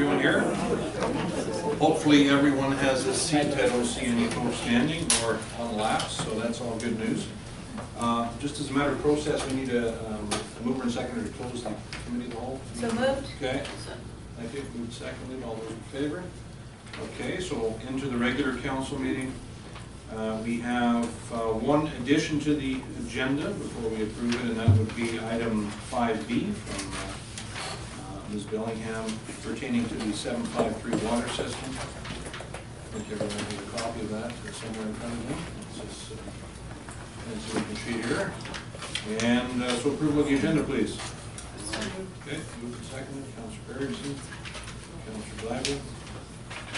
everyone here? Hopefully everyone has a seat. I don't see any folks standing or on laps, so that's all good news. Just as a matter of process, we need a mover and seconder to close the committee of the whole. So moved. Okay. Thank you. Moved, seconded. All those in favor? Okay, so into the regular council meeting. We have one addition to the agenda before we approve it, and that would be item 5B from Ms. Bellingham pertaining to the 753 water system. I think everyone has a copy of that somewhere in front of them. It's this answering sheet here. And so approval of the agenda, please. Okay, moved and seconded. Councillor Ferguson, Councillor Glavin.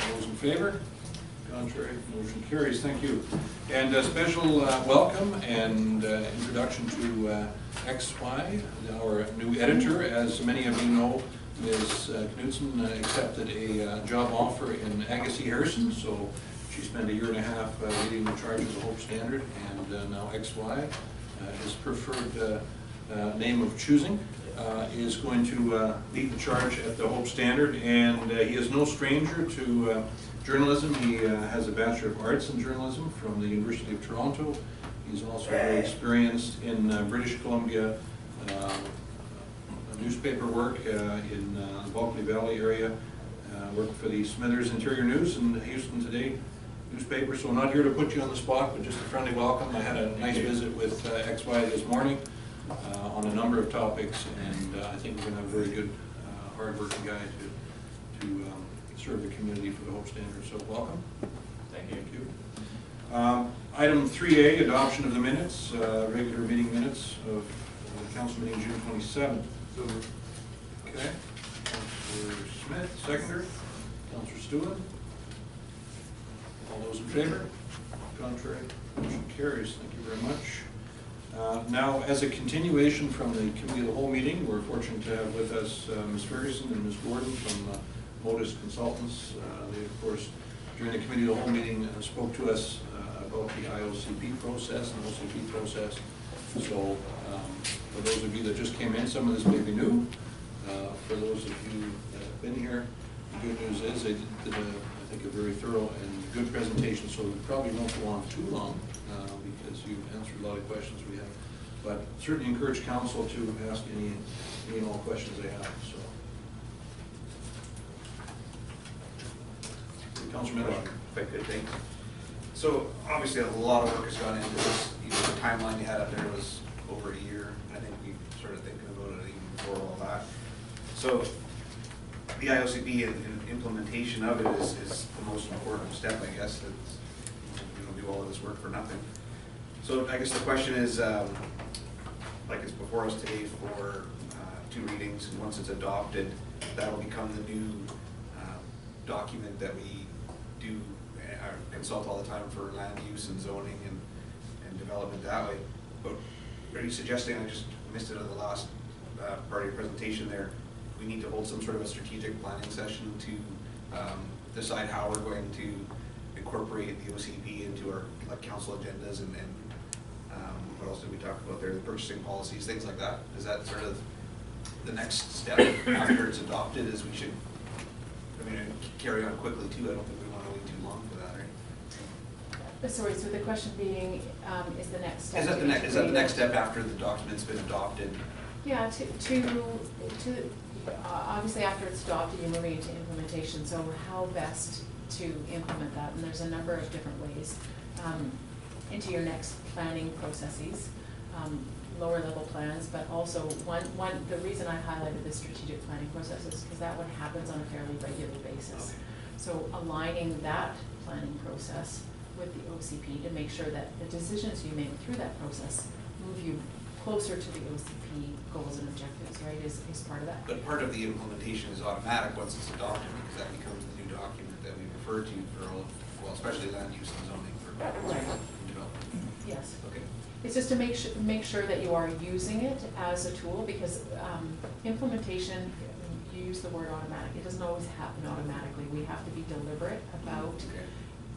All those in favor? Contrary, motion carries. Thank you. And a special welcome and introduction to XY, our new editor. As many of you know, Ms. Knudsen accepted a job offer in Agassiz Harrison, so she spent a year and a half leading the charge of the Hope Standard, and now XY, his preferred name of choosing, is going to lead the charge at the Hope Standard, and he is no stranger to journalism. He has a Bachelor of Arts in Journalism from the University of Toronto. He's also very experienced in British Columbia newspaper work in the Bulkley Valley area. Worked for the Smithers Interior News and Houston Today newspaper. So I'm not here to put you on the spot, but just a friendly welcome. I had a nice visit with XY this morning on a number of topics, and I think we're going to have a very good, hard-working guy to serve the community for the Hope Standard. So welcome. Thank you. Item 3A, adoption of the minutes, regular meeting minutes of the council meeting June 27th. Okay. Councillor Smith, seconder. Councillor Stewart. All those in favor? Contrary? Motion carries. Thank you very much. Now, as a continuation from the committee of the whole meeting, we're fortunate to have with us Ms. Ferguson and Ms. Gordon from Modus Consultants. They, of course, during the committee of the whole meeting spoke to us about the IOCP process and OCP process. So for those of you that just came in, some of this may be new. For those of you that have been here, the good news is they did I think, a very thorough and good presentation, so we probably won't go on too long because you've answered a lot of questions we have. But certainly encourage council to ask any and all questions they have. So, Councilor Miller. If I could, thanks. So obviously a lot of work has gone into this. You know, the timeline you had up there was over a year. I think we started thinking about it even before all that. So the IOCP and implementation of it is the most important step, I guess. It's, we don't do all of this work for nothing. So I guess the question is, like it's before us today for 2 readings, and once it's adopted, that'll become the new document that we do consult all the time for land use and zoning and development that way. But are you suggesting, I just missed it on the last part of your presentation there, we need to hold some sort of a strategic planning session to decide how we're going to incorporate the OCP into our council agendas and what else did we talk about there, the purchasing policies, things like that? Is that sort of the next step after it's adopted, is we should, I mean, carry on quickly too? I don't think we want to wait too long for that, right? Sorry, so the question being, is the next step? Is that the next step after the document's been adopted? Yeah, obviously after it's adopted, you're moving into implementation, so how best to implement that? And there's a number of different ways into your next planning processes, lower level plans, but also the reason I highlighted the strategic planning process is because that one happens on a fairly regular basis. Okay. So aligning that planning process with the OCP to make sure that the decisions you make through that process move you closer to the OCP goals and objectives, right, is part of that. But part of the implementation is automatic once it's adopted, because that becomes the new document that we refer to for all, well, especially land use and zoning for development. Yes. Okay. It's just to make sure that you are using it as a tool, because implementation, you use the word automatic. It doesn't always happen automatically. We have to be deliberate about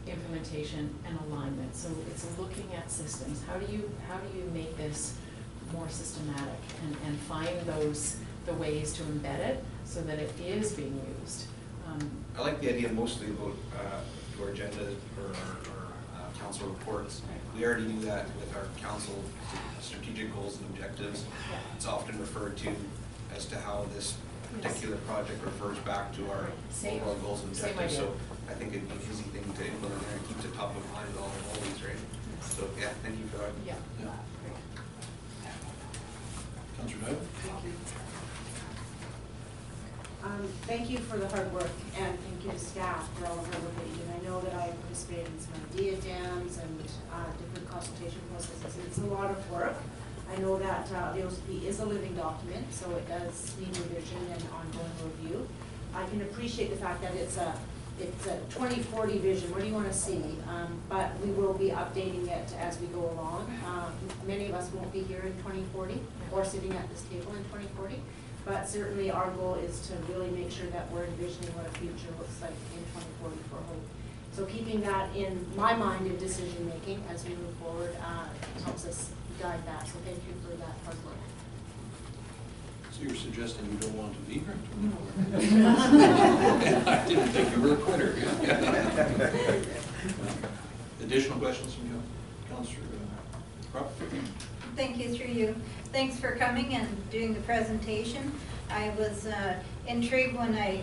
implementation and alignment. So it's looking at systems. How do you make this more systematic and find the ways to embed it so that it is being used I like the idea mostly about your agenda or our council reports. We already do that with our council strategic goals and objectives. Yeah. It's often referred to as to how this particular project refers back to our Same- overall goals and same objectives. idea. So I think it'd be an easy thing to implement there and keeps it top of mind always, right? So yeah, thank you for that. Yeah. Yeah. Great. Councillor Dial? Thank you for the hard work, and thank you to staff for all the hard work that you do. I know that I participated in some idea jams and different consultation processes, and it's a lot of work. I know that the OCP is a living document, so it does need revision and ongoing review. I can appreciate the fact that it's a 2040 vision. What do you want to see? But we will be updating it as we go along. Many of us won't be here in 2040 or sitting at this table in 2040. But certainly our goal is to really make sure that we're envisioning what a future looks like in 2040 for Hope. So keeping that in my mind in decision making as we move forward helps us guide that. So thank you for that hard work. So you're suggesting you don't want to be here in 2040? I didn't think you were a quitter. Additional questions from you, Councillor Crop? Thank you, through you. Thanks for coming and doing the presentation. I was intrigued when I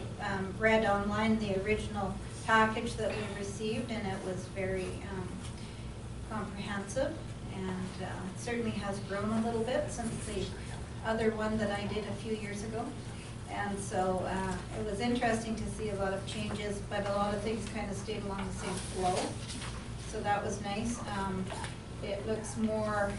read online the original package that we received, and it was very comprehensive, and certainly has grown a little bit since the other one that I did a few years ago. And so it was interesting to see a lot of changes, but a lot of things kind of stayed along the same flow. So that was nice. It looks more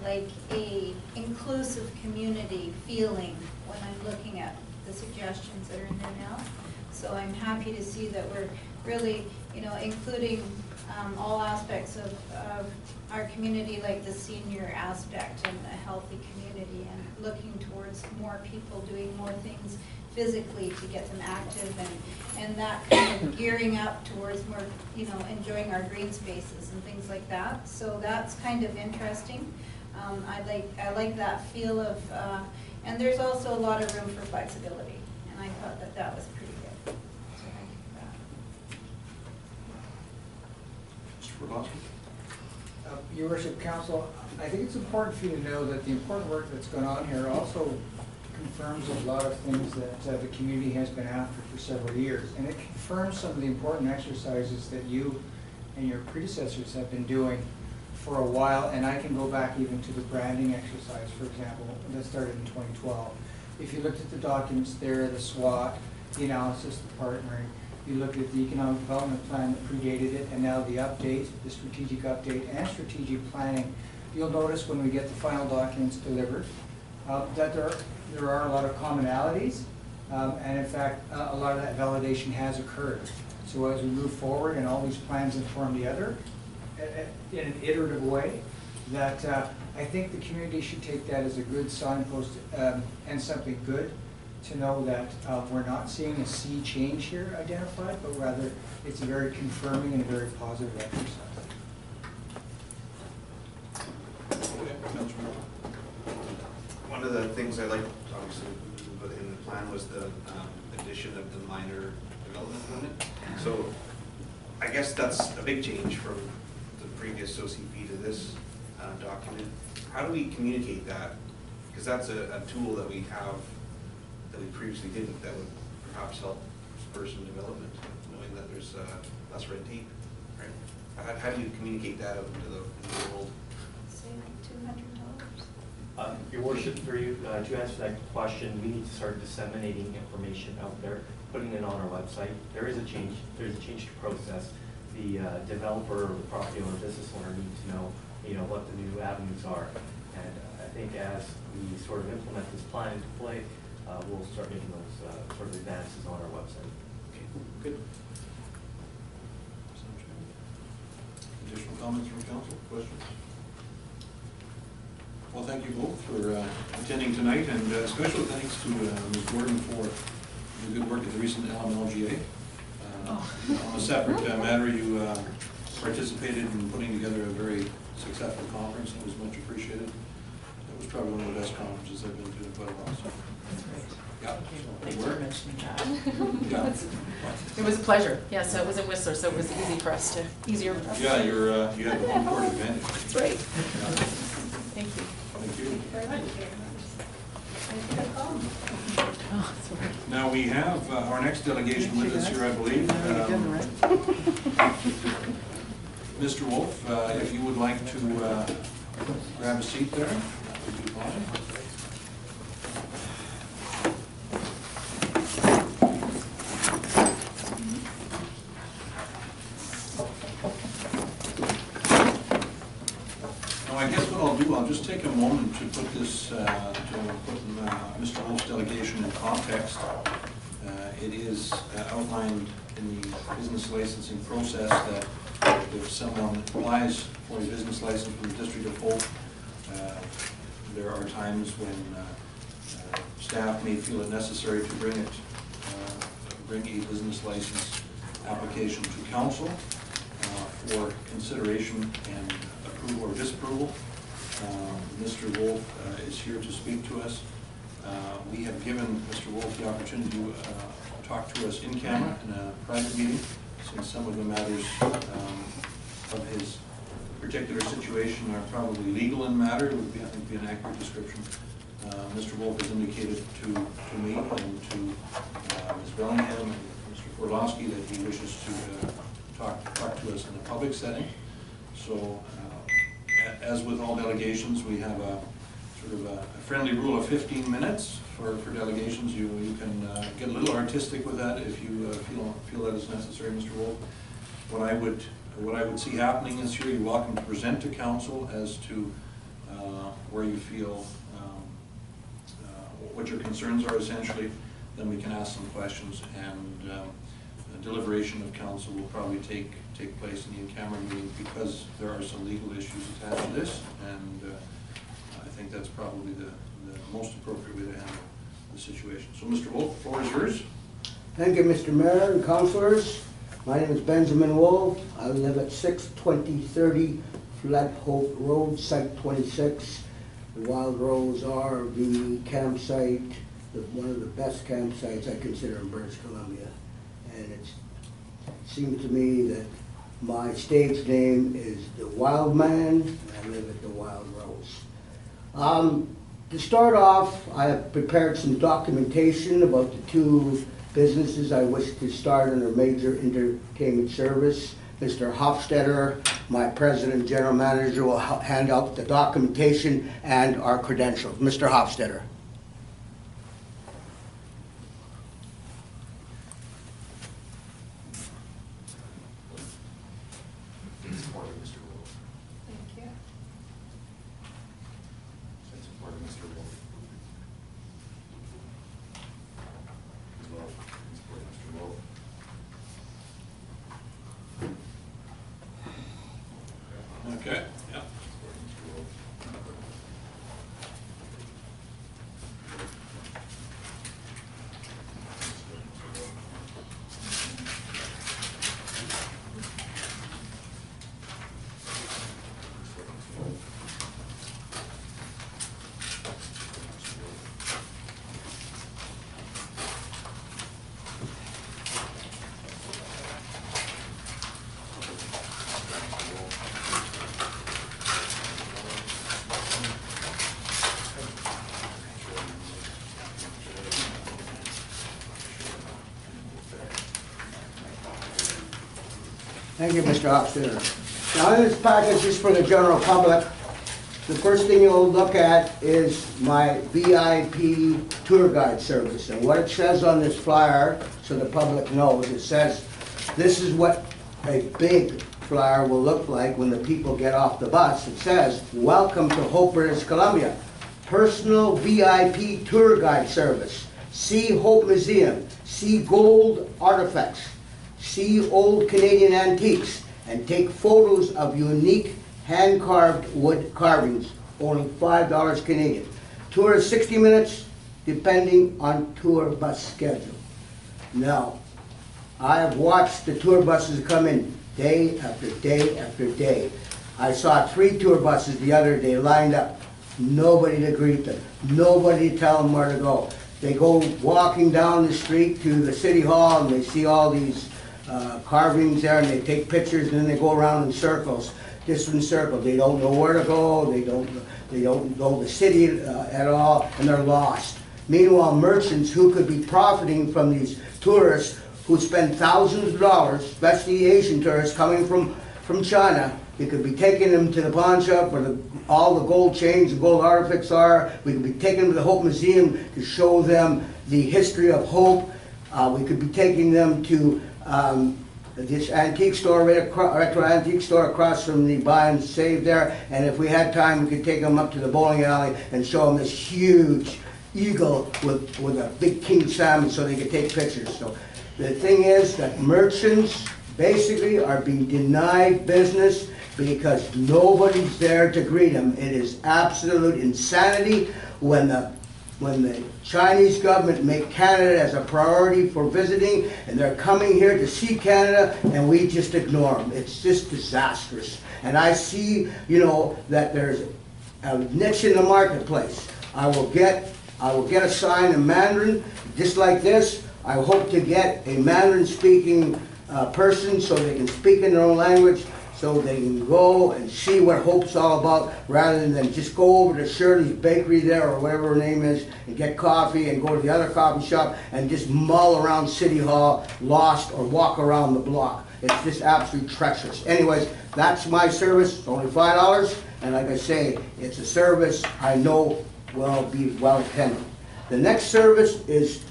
like a inclusive community feeling when I'm looking at the suggestions that are in there now. So I'm happy to see that we're really, including all aspects of our community, like the senior aspect and a healthy community, and looking towards more people doing more things physically to get them active, and that kind of gearing up towards more, enjoying our green spaces and things like that. So that's kind of interesting. I like that feel of, and there's also a lot of room for flexibility, and I thought that was pretty good. So thank you for that. Mr. Probosky? Your Worship, Council, I think it's important for you to know that the important work that's gone on here also confirms a lot of things that the community has been after for several years. And it confirms some of the important exercises that you and your predecessors have been doing for a while. And I can go back even to the branding exercise, for example, that started in 2012. If you looked at the documents there, the SWOT, the analysis, the partnering, you look at the economic development plan that predated it, and now the update, the strategic update, and strategic planning, you'll notice when we get the final documents delivered that there are a lot of commonalities, and in fact, a lot of that validation has occurred. So as we move forward and all these plans inform the other in an iterative way, that I think the community should take that as a good signpost and something good to know that we're not seeing a sea change here identified, but rather it's a very confirming and a very positive exercise. Okay, Councillor Moore. One of the things I liked, obviously, in the plan was the addition of the minor development limit. So I guess that's a big change from the previous OCP to this document. How do we communicate that? Because that's a tool that we have that we previously didn't, that would perhaps help spur some development, knowing that there's less red tape, right? How do you communicate that out into the world? Say like $200. Your Worship, through you, to answer that question, we need to start disseminating information out there, putting it on our website. There is a change. There's a change to process. The developer, or the property owner, business owner need to know, what the new avenues are. And I think as we sort of implement this plan into play, we'll start making those sort of advances on our website. Okay, good. Additional comments from council, questions? Well, thank you both for attending tonight, and special thanks to Ms. Gordon for the good work at the recent LMLGA. On a separate matter, you participated in putting together a very successful conference, and it was much appreciated. It was probably one of the best conferences I've been to in quite a while. So Yeah. Thank you for mentioning that. Yeah. It was a pleasure. Yes, I was in Whistler, so it was easier for us to. Yeah, you have the home court advantage. That's right. Yeah. Thank you. Thank you. Very much. Oh, sorry. Now, we have our next delegation with us here, I believe. Mr. Wolf, if you would like to grab a seat there, that would be fine. Now, I guess what I'll do, I'll just take a moment to put this, Mr. Wolf's delegation in context. It is outlined in the business licensing process that if someone applies for a business license from the District of Hope, there are times when staff may feel it necessary to bring a business license application to council for consideration and approval or disapproval. Mr. Wolf is here to speak to us. We have given Mr. Wolf the opportunity to talk to us in camera in a private meeting, since some of the matters of his particular situation are probably legal in matter. It would be, I think, be an accurate description. Mr. Wolf has indicated to me and to Ms. Bellingham and Mr. Forlowski that he wishes to talk to us in a public setting. So, as with all delegations, we have a sort of a friendly rule of 15 minutes for delegations. You can get a little artistic with that if you feel that is necessary, Mr. Wolf. What I would see happening is here, you're welcome to present to council as to where you feel what your concerns are essentially. Then we can ask some questions, and deliberation of council will probably take place in the in-camera meeting, because there are some legal issues attached to this, and I think that's probably the most appropriate way to handle the situation. So, Mr. Wolf, the floor is yours. Thank you, Mr. Mayor and councilors. My name is Benjamin Wolf. I live at 62030 Flat Hope Road, Site 26. The Wild Rose RV campsite, one of the best campsites I consider in British Columbia. And it seems to me that my stage name is the Wild Man, and I live at the Wild Rose. To start off, I have prepared some documentation about the two businesses I wish to start under major entertainment service. Mr. Hofstetter, my president and general manager, will hand out the documentation and our credentials. Mr. Hofstetter. Thank you. Okay. Yeah. Thank you, Mr. Hofstetter. Now, this package is for the general public. The first thing you'll look at is my VIP tour guide service. And what it says on this flyer, so the public knows, it says, this is what a big flyer will look like when the people get off the bus. It says, welcome to Hope, British Columbia. Personal VIP tour guide service. See Hope Museum. See gold artifacts. See old Canadian antiques. And take photos of unique hand-carved wood carvings. Only $5 Canadian. Tour is 60 minutes, depending on tour bus schedule. Now, I have watched the tour buses come in day after day after day. I saw 3 tour buses the other day lined up. Nobody to greet them. Nobody to tell them where to go. They go walking down the street to the city hall and they see all these carvings there and they take pictures and then they go around in circles, different circles. They don't know where to go, they don't know the city at all, and they're lost. Meanwhile, merchants who could be profiting from these tourists who spend thousands of dollars, especially Asian tourists coming from China, we could be taking them to the pawn shop where all the gold chains and gold artifacts are. We could be taking them to the Hope Museum to show them the history of Hope. We could be taking them to this antique store, retro antique store across from the Buy and Save there. And if we had time, we could take them up to the bowling alley and show them this huge eagle with a big king salmon so they could take pictures. So the thing is that merchants basically are being denied business because nobody's there to greet them. It is absolute insanity when the Chinese government make Canada as a priority for visiting, and they're coming here to see Canada, and we just ignore them. It's just disastrous. And I see, that there's a niche in the marketplace. I will get a sign in Mandarin, just like this. I hope to get a Mandarin-speaking person so they can speak in their own language, so they can go and see what Hope's all about, rather than just go over to Shirley's Bakery there, or whatever her name is, and get coffee and go to the other coffee shop and just mull around City Hall, lost, or walk around the block. It's just absolutely treacherous. Anyways, that's my service. It's only $5, and like I say, it's a service I know will be well attended. The next service is,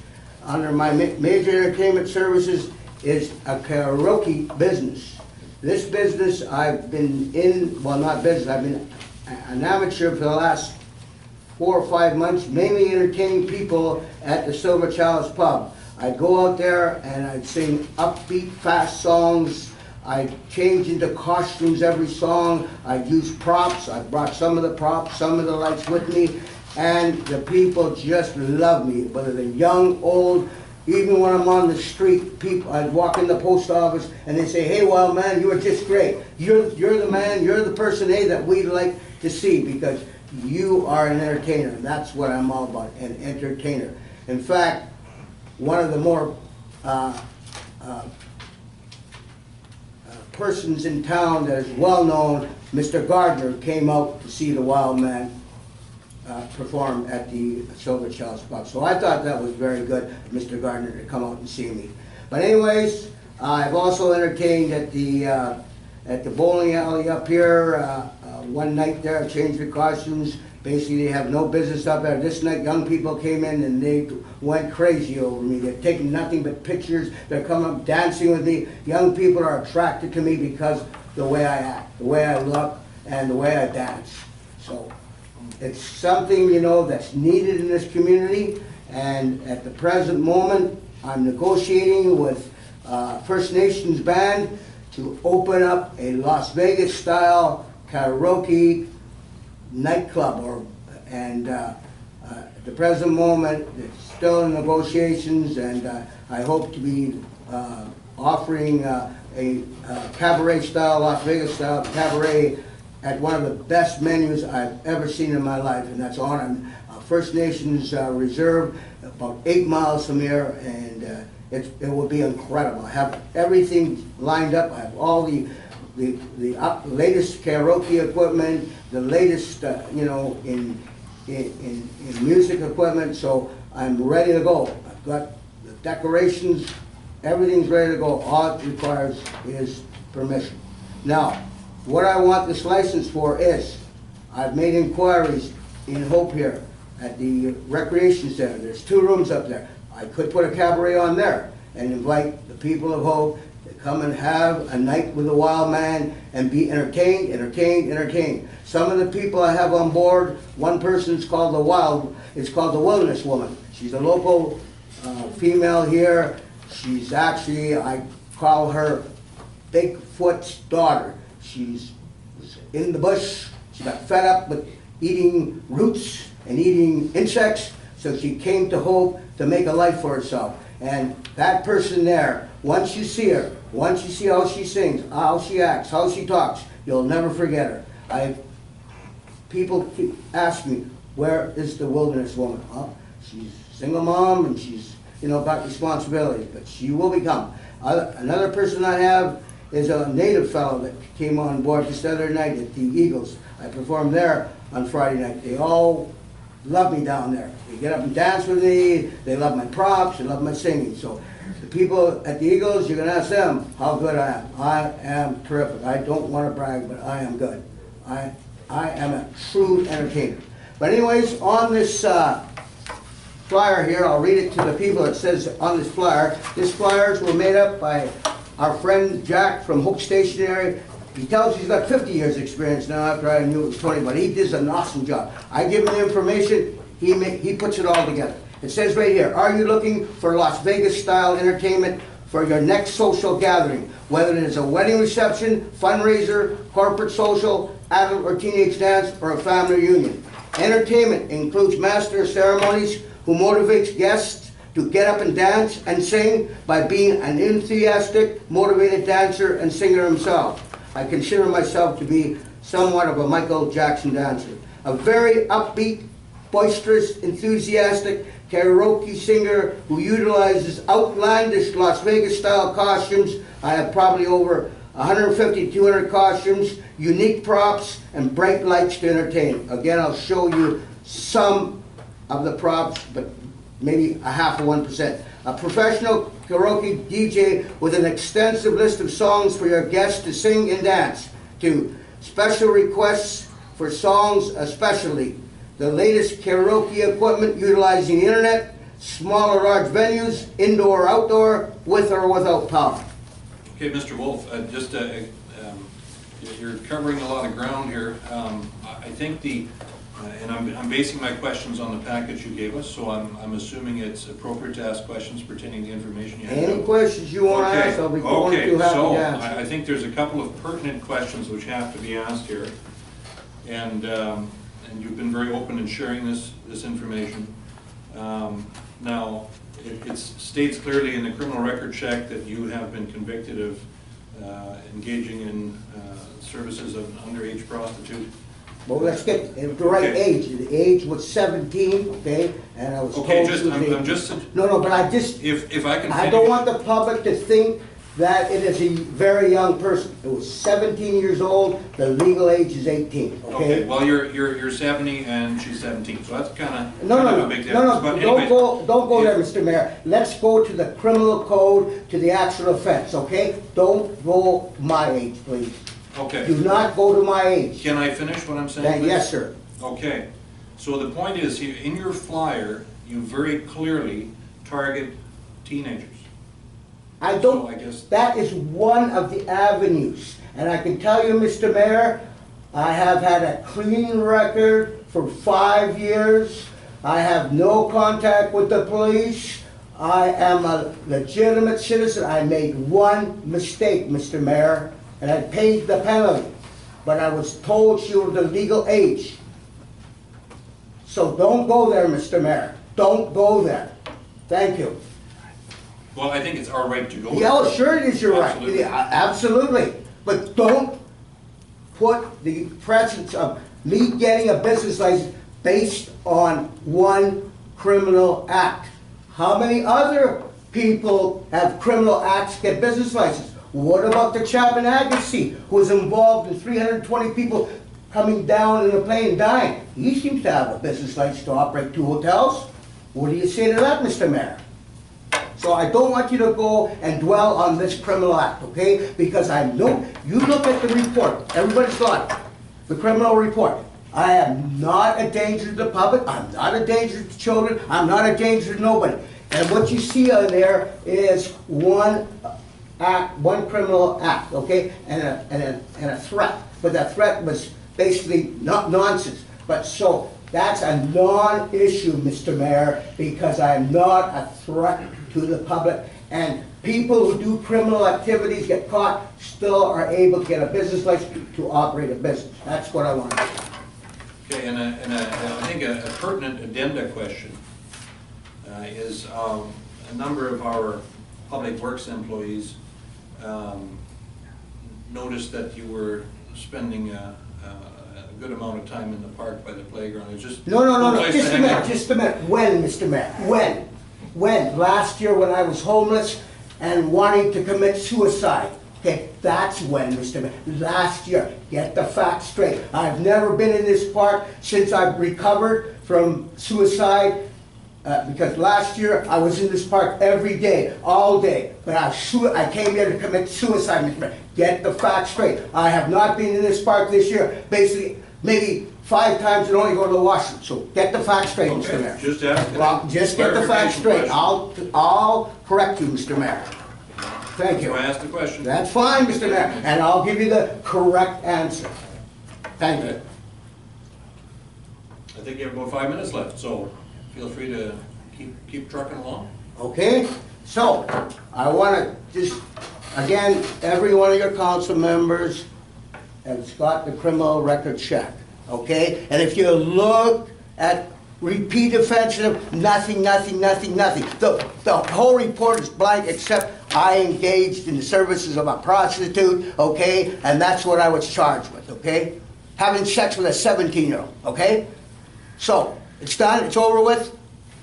under my major entertainment services, is a karaoke business. This business I've been in, well, not business, I've been an amateur for the last 4 or 5 months, mainly entertaining people at the Silver Chalice Pub. I'd go out there and I'd sing upbeat, fast songs. I'd change into costumes every song. I'd use props. I brought some of the props, some of the lights with me, and the people just love me, whether they're young, old. Even when I'm on the street, people, I'd walk in the post office and they say, "Hey, wild man, you are just great. You're the man, you're the person, that we'd like to see, because you are an entertainer." And that's what I'm all about, an entertainer. In fact, one of the more persons in town that is well known, Mr. Gardner, came out to see the wild man perform at the Silver Chalice Pub. So I thought that was very good, Mr. Gardner, to come out and see me. But anyways, I've also entertained at the bowling alley up here. One night there, I changed the costumes. Basically, they have no business up there. This night, young people came in and they went crazy over me. They're taking nothing but pictures. They're coming up dancing with me. Young people are attracted to me because the way I act, the way I look, and the way I dance. So it's something, that's needed in this community, and at the present moment, I'm negotiating with First Nations band to open up a Las Vegas-style karaoke nightclub, and at the present moment, it's still in negotiations, and I hope to be offering a cabaret-style, Las Vegas-style cabaret at one of the best menus I've ever seen in my life, and that's on First Nations Reserve, about 8 miles from here, and it will be incredible. I have everything lined up. I have all the latest karaoke equipment, the latest, in music equipment, so I'm ready to go. I've got the decorations, everything's ready to go. All it requires is permission. Now, what I want this license for is, I've made inquiries in Hope here at the recreation center. There's 2 rooms up there. I could put a cabaret on there and invite the people of Hope to come and have a night with the wild man and be entertained. Some of the people I have on board, one person's called the Wilderness Woman. She's a local female here. She's actually, I call her Bigfoot's daughter. She's in the bush. She got fed up with eating roots and eating insects, so she came to Hope to make a life for herself. And that person there, once you see her, once you see how she sings, how she acts, how she talks, you'll never forget her. People keep asking me, where is the Wilderness Woman? She's single mom and she's, got responsibilities, but she will become. Another person I have is a native fellow that came on board just the other night at the Eagles. I performed there on Friday night. They all love me down there. They get up and dance with me, they love my props, they love my singing. So the people at the Eagles, you can ask them how good I am. I am terrific. I don't want to brag, but I am good. I am a true entertainer. But anyways, on this flyer here, I'll read it to the people. It says on this flyer, these flyers were made up by our friend Jack from Hook Stationery. He tells he's got 50 years experience now after I knew it was 20, but he does an awesome job. I give him the information, he puts it all together. It says right here, are you looking for Las Vegas style entertainment for your next social gathering? Whether it is a wedding reception, fundraiser, corporate social, adult or teenage dance, or a family reunion. Entertainment includes master of ceremonies who motivates guests to get up and dance and sing by being an enthusiastic, motivated dancer and singer himself. I consider myself to be somewhat of a Michael Jackson dancer. A very upbeat, boisterous, enthusiastic karaoke singer who utilizes outlandish Las Vegas style costumes. I have probably over 150 to 200 costumes, unique props, and bright lights to entertain. Again, I'll show you some of the props, but maybe a half of 1%. A professional karaoke DJ with an extensive list of songs for your guests to sing and dance to. Special requests for songs especially. The latest karaoke equipment utilizing the internet, small or large venues, indoor or outdoor, with or without power. Okay, Mr. Wolf, you're covering a lot of ground here. I think and I'm basing my questions on the package you gave us, so I'm assuming it's appropriate to ask questions pertaining to the information you have. Any questions you want to ask, I'll be going to happy to answer. I think there's a couple of pertinent questions which have to be asked here, and you've been very open in sharing this information. Now, it states clearly in the criminal record check that you have been convicted of engaging in services of an underage prostitute. Well, let's get the right age. The age was 17, okay, and I was told Okay, I'm just. No, but I just. If I can. I don't want the public to think that it is a very young person. It was 17 years old. The legal age is 18. Okay. Well, you're 70 and she's 17, so that's kind of No, a big difference. no. But Don't anyways, go there, Mr. Mayor. Let's go to the criminal code, to the actual offense. Okay. Don't go my age, please. Okay. Do not go to my age. Can I finish what I'm saying, please? Yes, sir. Okay. So the point is, in your flyer, you very clearly target teenagers. I don't, So I guess- that is one of the avenues. And I can tell you, Mr. Mayor, I have had a clean record for 5 years. I have no contact with the police. I am a legitimate citizen. I made one mistake, Mr. Mayor, and I paid the penalty. But I was told she was the legal age. So don't go there, Mr. Mayor. Don't go there. Thank you. Well, I think it's our right to go. Yeah, sure it is your right. Absolutely. Yeah, absolutely. But don't put the presence of me getting a business license based on one criminal act. How many other people have criminal acts get business license? What about the Chapman Agassi, who was involved in 320 people coming down in a plane dying? He seems to have a business license to operate 2 hotels. What do you say to that, Mr. Mayor? So I don't want you to go and dwell on this criminal act, okay? Because I know, you look at the report, everybody's got it, the criminal report. I am not a danger to the public, I'm not a danger to children, I'm not a danger to nobody. And what you see on there is one act, one criminal act, okay? And a threat. But that threat was basically not nonsense. But so, that's a non-issue, Mr. Mayor, because I am not a threat to the public. And people who do criminal activities get caught, still are able to get a business license to operate a business. That's what I want to do. Okay, and I think a pertinent addenda question is a number of our public works employees noticed that you were spending a good amount of time in the park by the playground. It's just. No, place to just a hang minute, out. just a minute. When, Mr. Mayor? When? When? Last year when I was homeless and wanting to commit suicide. Okay, that's when, Mr. Mayor. Last year. Get the facts straight. I've never been in this park since I've recovered from suicide. Because last year I was in this park every day, all day. But I came here to commit suicide, Mr. Mayor. Get the facts straight. I have not been in this park this year. Basically, maybe 5 times and only go to the washroom. So get the facts straight, Mr. Mayor. Okay, just asking. Well, just get the facts straight. Clarification I'll correct you, Mr. Mayor. Thank question. So I you. asked the question. That's fine, Mr. Mayor, and I'll give you the correct answer. Thank you. I think you have about 5 minutes left, so feel free to keep trucking along. Okay, so I want to just, again, every one of your council members has got the criminal record check, okay? And if you look at repeat offensive, nothing. The whole report is blank except I engaged in the services of a prostitute, okay? And that's what I was charged with, okay? Having sex with a 17-year-old, okay? So, it's done, it's over with.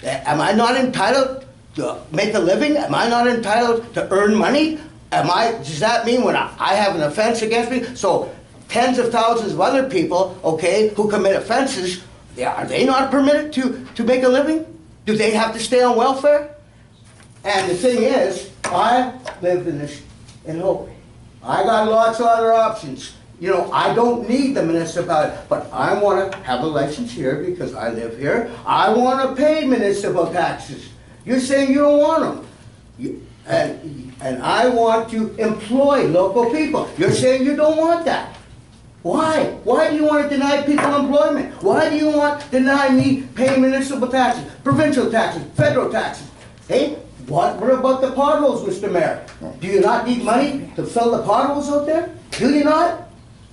Am I not entitled to make a living? Am I not entitled to earn money? Does that mean when I have an offense against me? So tens of thousands of other people, okay, who commit offenses, are they not permitted to make a living? Do they have to stay on welfare? And the thing is, I live in Hope. I got lots of other options. You know, I don't need the municipality, but I want to have a license here because I live here. I want to pay municipal taxes. You're saying you don't want them. And I want to employ local people. You're saying you don't want that. Why? Why do you want to deny people employment? Why do you want to deny me paying municipal taxes, provincial taxes, federal taxes? Hey, what about the potholes, Mr. Mayor? Do you not need money to fill the potholes out there? Do you not?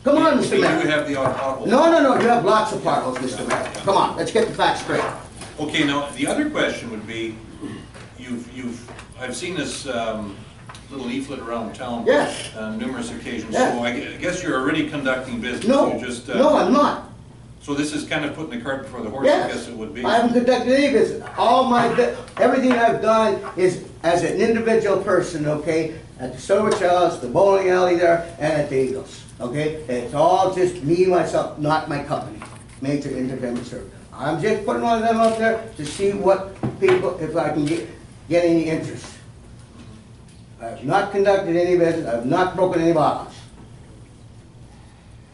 Come on, Mr. We do Mayor. have the odd pothole. No, you have lots of potholes, Mr. Mayor. Come on, let's get the facts straight. Okay, now, the other question would be, I've seen this little leaflet around town. Yes. On numerous occasions, Yeah. so I guess you're already conducting business. No, You just, no, I'm not. So this is kind of putting the cart before the horse, I Yes. guess it would be. I haven't conducted any business. Everything I've done is as an individual person, okay? At the Silver House, the bowling alley there, and at the Eagles, okay? And it's all just me, myself, not my company, Major Independent Service. I'm just putting one of them up there to see what people, if I can get any interest. I have not conducted any business, I have not broken any laws.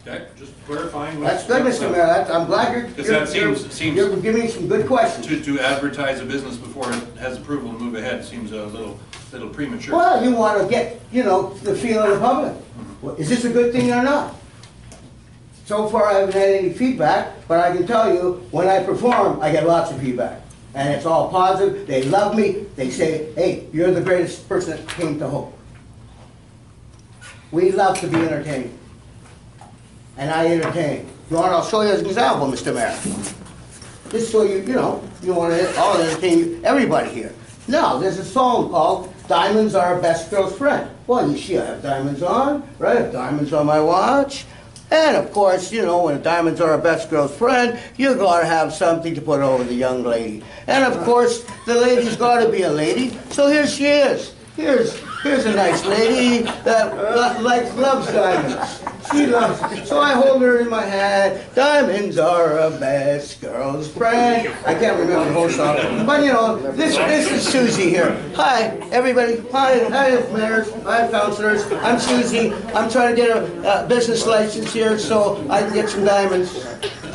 Okay, just clarifying. That's good, Mr. Mayor, I'm glad Because that seems- you're giving me some good questions. To advertise a business before it has approval and move ahead seems a little premature. Well, you want to get, the feel of the public. Well, is this a good thing or not? So far, I haven't had any feedback, but I can tell you, when I perform, I get lots of feedback. And it's all positive, they love me, they say, hey, you're the greatest person that came to Hope. We love to be entertained. And I entertain. If you want, I'll show you as an example, Mr. Mayor. Just so you want to all entertain everybody here. Now, there's a song called Diamonds Are a Best Girl's Friend. Well, you see I have diamonds on, right? I have diamonds on my watch. And of course, when diamonds are a best girl's friend, you gotta have something to put over the young lady. And of course, the lady's gotta be a lady, so here she is. Here's a nice lady that loves diamonds. She loves it. So I hold her in my hand. Diamonds are a best girl's friend. I can't remember the whole song. But this is Susie here. Hi, everybody. Hi, mayors. Hi, councilors. I'm Susie. I'm trying to get a business license here so I can get some diamonds.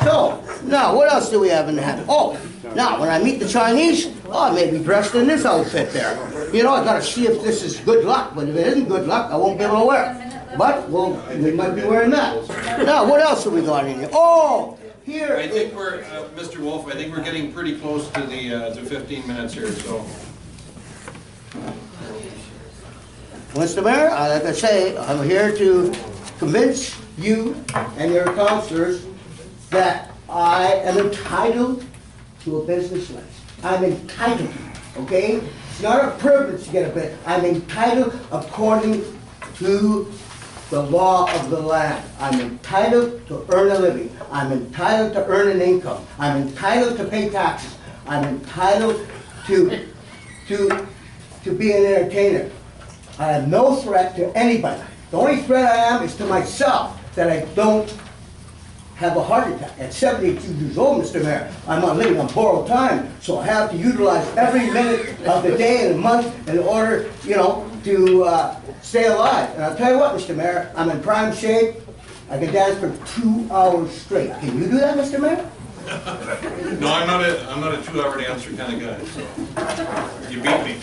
So, now, what else do we have in the hand? Oh, now, when I meet the Chinese, I may be dressed in this outfit there. I gotta see if this is good luck, but if it isn't good luck, I won't be able to wear it. But, we might be wearing that. Now, what else have we got in here? Oh, here. I think we're, Mr. Wolf, I think we're getting pretty close to the 15 minutes here, so. Mr. Mayor, like I say, I'm here to convince you and your councilors that I am entitled to a business license. I'm entitled, okay? It's not a privilege to get a business. I'm entitled according to the law of the land. I'm entitled to earn a living. I'm entitled to earn an income. I'm entitled to pay taxes. I'm entitled to be an entertainer. I have no threat to anybody. The only threat I am is to myself, that I don't have a heart attack. At 72 years old, Mr. Mayor, I'm not living on borrowed time, so I have to utilize every minute of the day and the month in order, you know, to stay alive. And I'll tell you what, Mr. Mayor, I'm in prime shape. I can dance for 2 hours straight. Can you do that, Mr. Mayor? No, I'm not a 2-hour dancer kind of guy, so you beat me.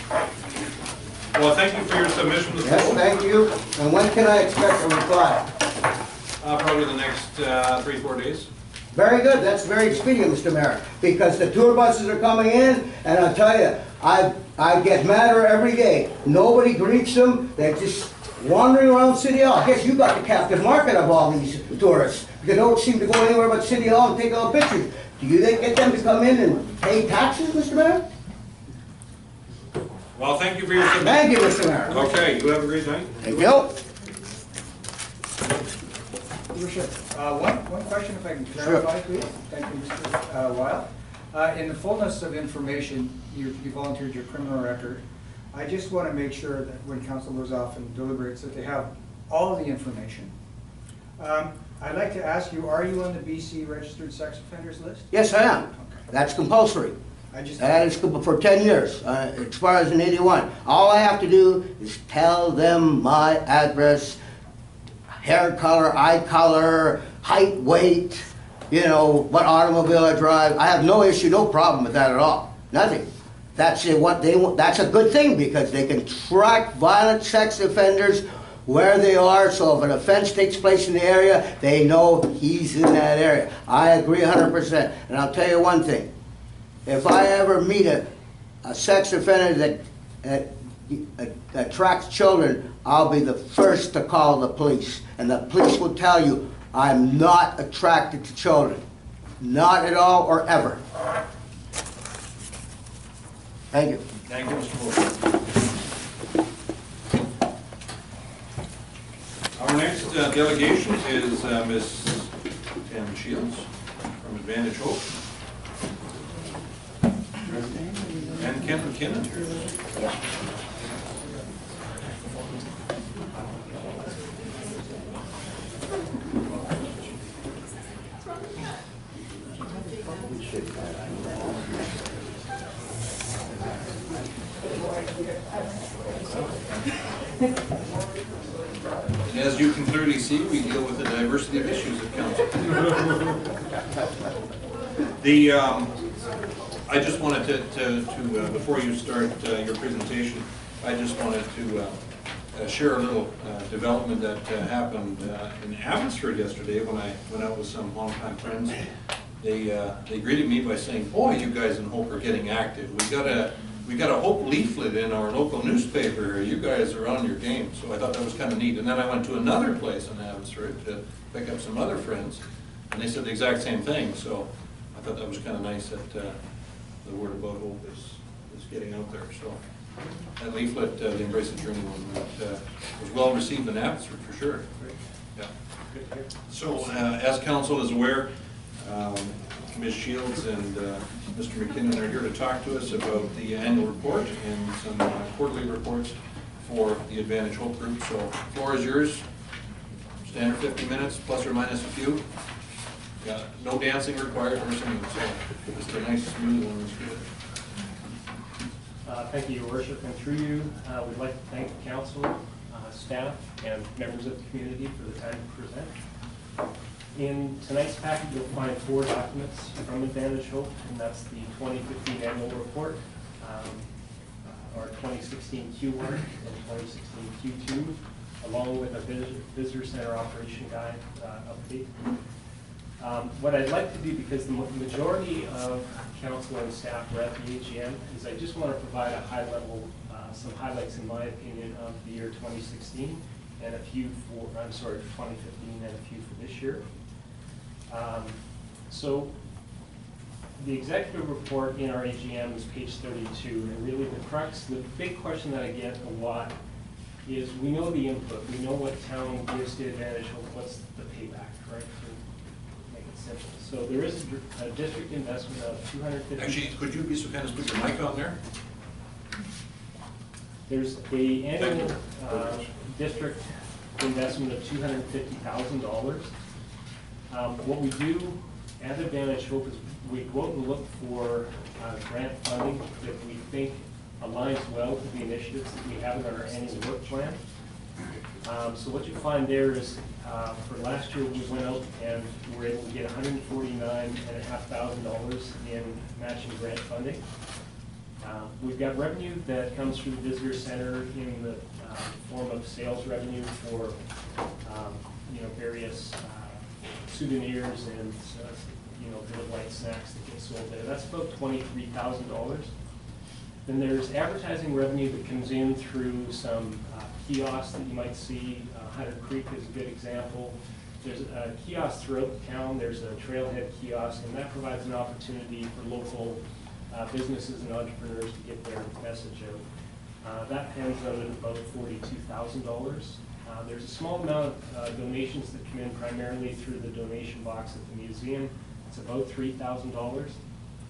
Well, thank you for your submission. Yes, thank you. And when can I expect a reply? Probably the next 3-4 days. Very good, that's very expedient, Mr. Mayor, because the tour buses are coming in, and I'll tell you, I get madder every day. Nobody greets them, they're just wandering around City Hall. I guess you got the captive market of all these tourists, because they don't seem to go anywhere but City Hall and take all pictures. Do you then get them to come in and pay taxes, Mr. Mayor? Well, thank you for your submission. Thank you, Mr. Mayor. Okay, you have a great night. Thank you. Worship, one question if I can clarify, please. Thank you, Mr. Weil. In the fullness of information, you volunteered your criminal record. I just want to make sure that when council goes off and deliberates, that they have all of the information. I'd like to ask you, are you on the BC Registered Sex Offenders list? Yes, I am. Okay. That's compulsory. I That is for 10 years, expires in '81. All I have to do is tell them my address, hair color, eye color, height, weight, you know, what automobile I drive. I have no issue, no problem with that at all. Nothing. That's what they want. That's a good thing because they can track violent sex offenders where they are. So if an offense takes place in the area, they know he's in that area. I agree 100%. And I'll tell you one thing. If I ever meet a sex offender that attracts children, I'll be the first to call the police. And the police will tell you, I'm not attracted to children. Not at all or ever. Thank you. Thank you, Mr. Moore. Our next delegation is Ms. Tim Shields from Advantage Hope. And Ken McKinnon here. And as you can clearly see, we deal with a diversity of issues at council. I just wanted to before you start your presentation, I just wanted to share a little development that happened in Abbotsford yesterday when I went out with some longtime friends. They greeted me by saying, "Boy, you guys in Hope are getting active. We got a Hope leaflet in our local newspaper. You guys are on your game." So I thought that was kind of neat. And then I went to another place in Abbotsford to pick up some other friends, and they said the exact same thing. So I thought that was kind of nice that the word about Hope is getting out there. So that leaflet, the Embrace the Journey one, was well received in Abbotsford for sure. Yeah. So as council is aware, Ms. Shields and Mr. McKinnon are here to talk to us about the annual report and some quarterly reports for the Advantage Hope Group. So the floor is yours. Standard 50 minutes, plus or minus a few. Yeah, no dancing required or singing, so just a nice smooth one. That's good. Thank you, Your Worship, and through you, we'd like to thank the council, staff, and members of the community for the time to present. In tonight's packet, you'll find 4 documents from Advantage Hope, and that's the 2015 annual report, our 2016 Q1 and 2016 Q2, along with a visitor center operation guide update. What I'd like to do, because the majority of council and staff are at the AGM, is I just want to provide a high level, some highlights in my opinion of the year 2016 and a few for, 2015 and a few for this year. So the executive report in our AGM is page 32, and really the crux, the big question that I get a lot is we know the input, we know what town gives to Advantage Hope, what's the payback, right, to make it simple. So there is a district investment of $250. Actually, could you be so kind as put your mic on there? There's a annual district investment of $250,000. What we do at Advantage Hope is we go out and look for grant funding that we think aligns well to the initiatives that we have in our annual work plan. So what you find there is, for last year, we went out and were able to get $149,500 in matching grant funding. We've got revenue that comes through the visitor center in the form of sales revenue for various souvenirs and bit of light snacks that get sold there. That's about $23,000. Then there's advertising revenue that comes in through some kiosks that you might see. Hunter Creek is a good example. There's a kiosk throughout the town. There's a trailhead kiosk, and that provides an opportunity for local businesses and entrepreneurs to get their message out. That pans out at about $42,000. There's a small amount of donations that come in primarily through the donation box at the museum. It's about $3,000.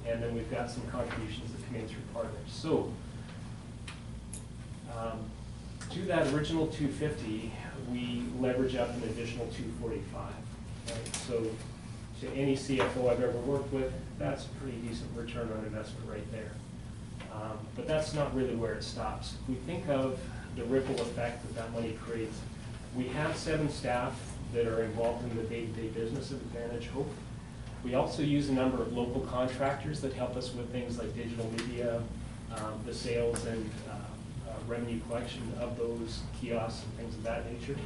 And then we've got some contributions that come in through partners. So to that original $250, we leverage up an additional $245. Right? So to any CFO I've ever worked with, that's a pretty decent return on investment right there. But that's not really where it stops. If we think of the ripple effect that money creates, we have 7 staff that are involved in the day-to-day business of Advantage Hope. We also use a number of local contractors that help us with things like digital media, the sales and revenue collection of those kiosks and things of that nature.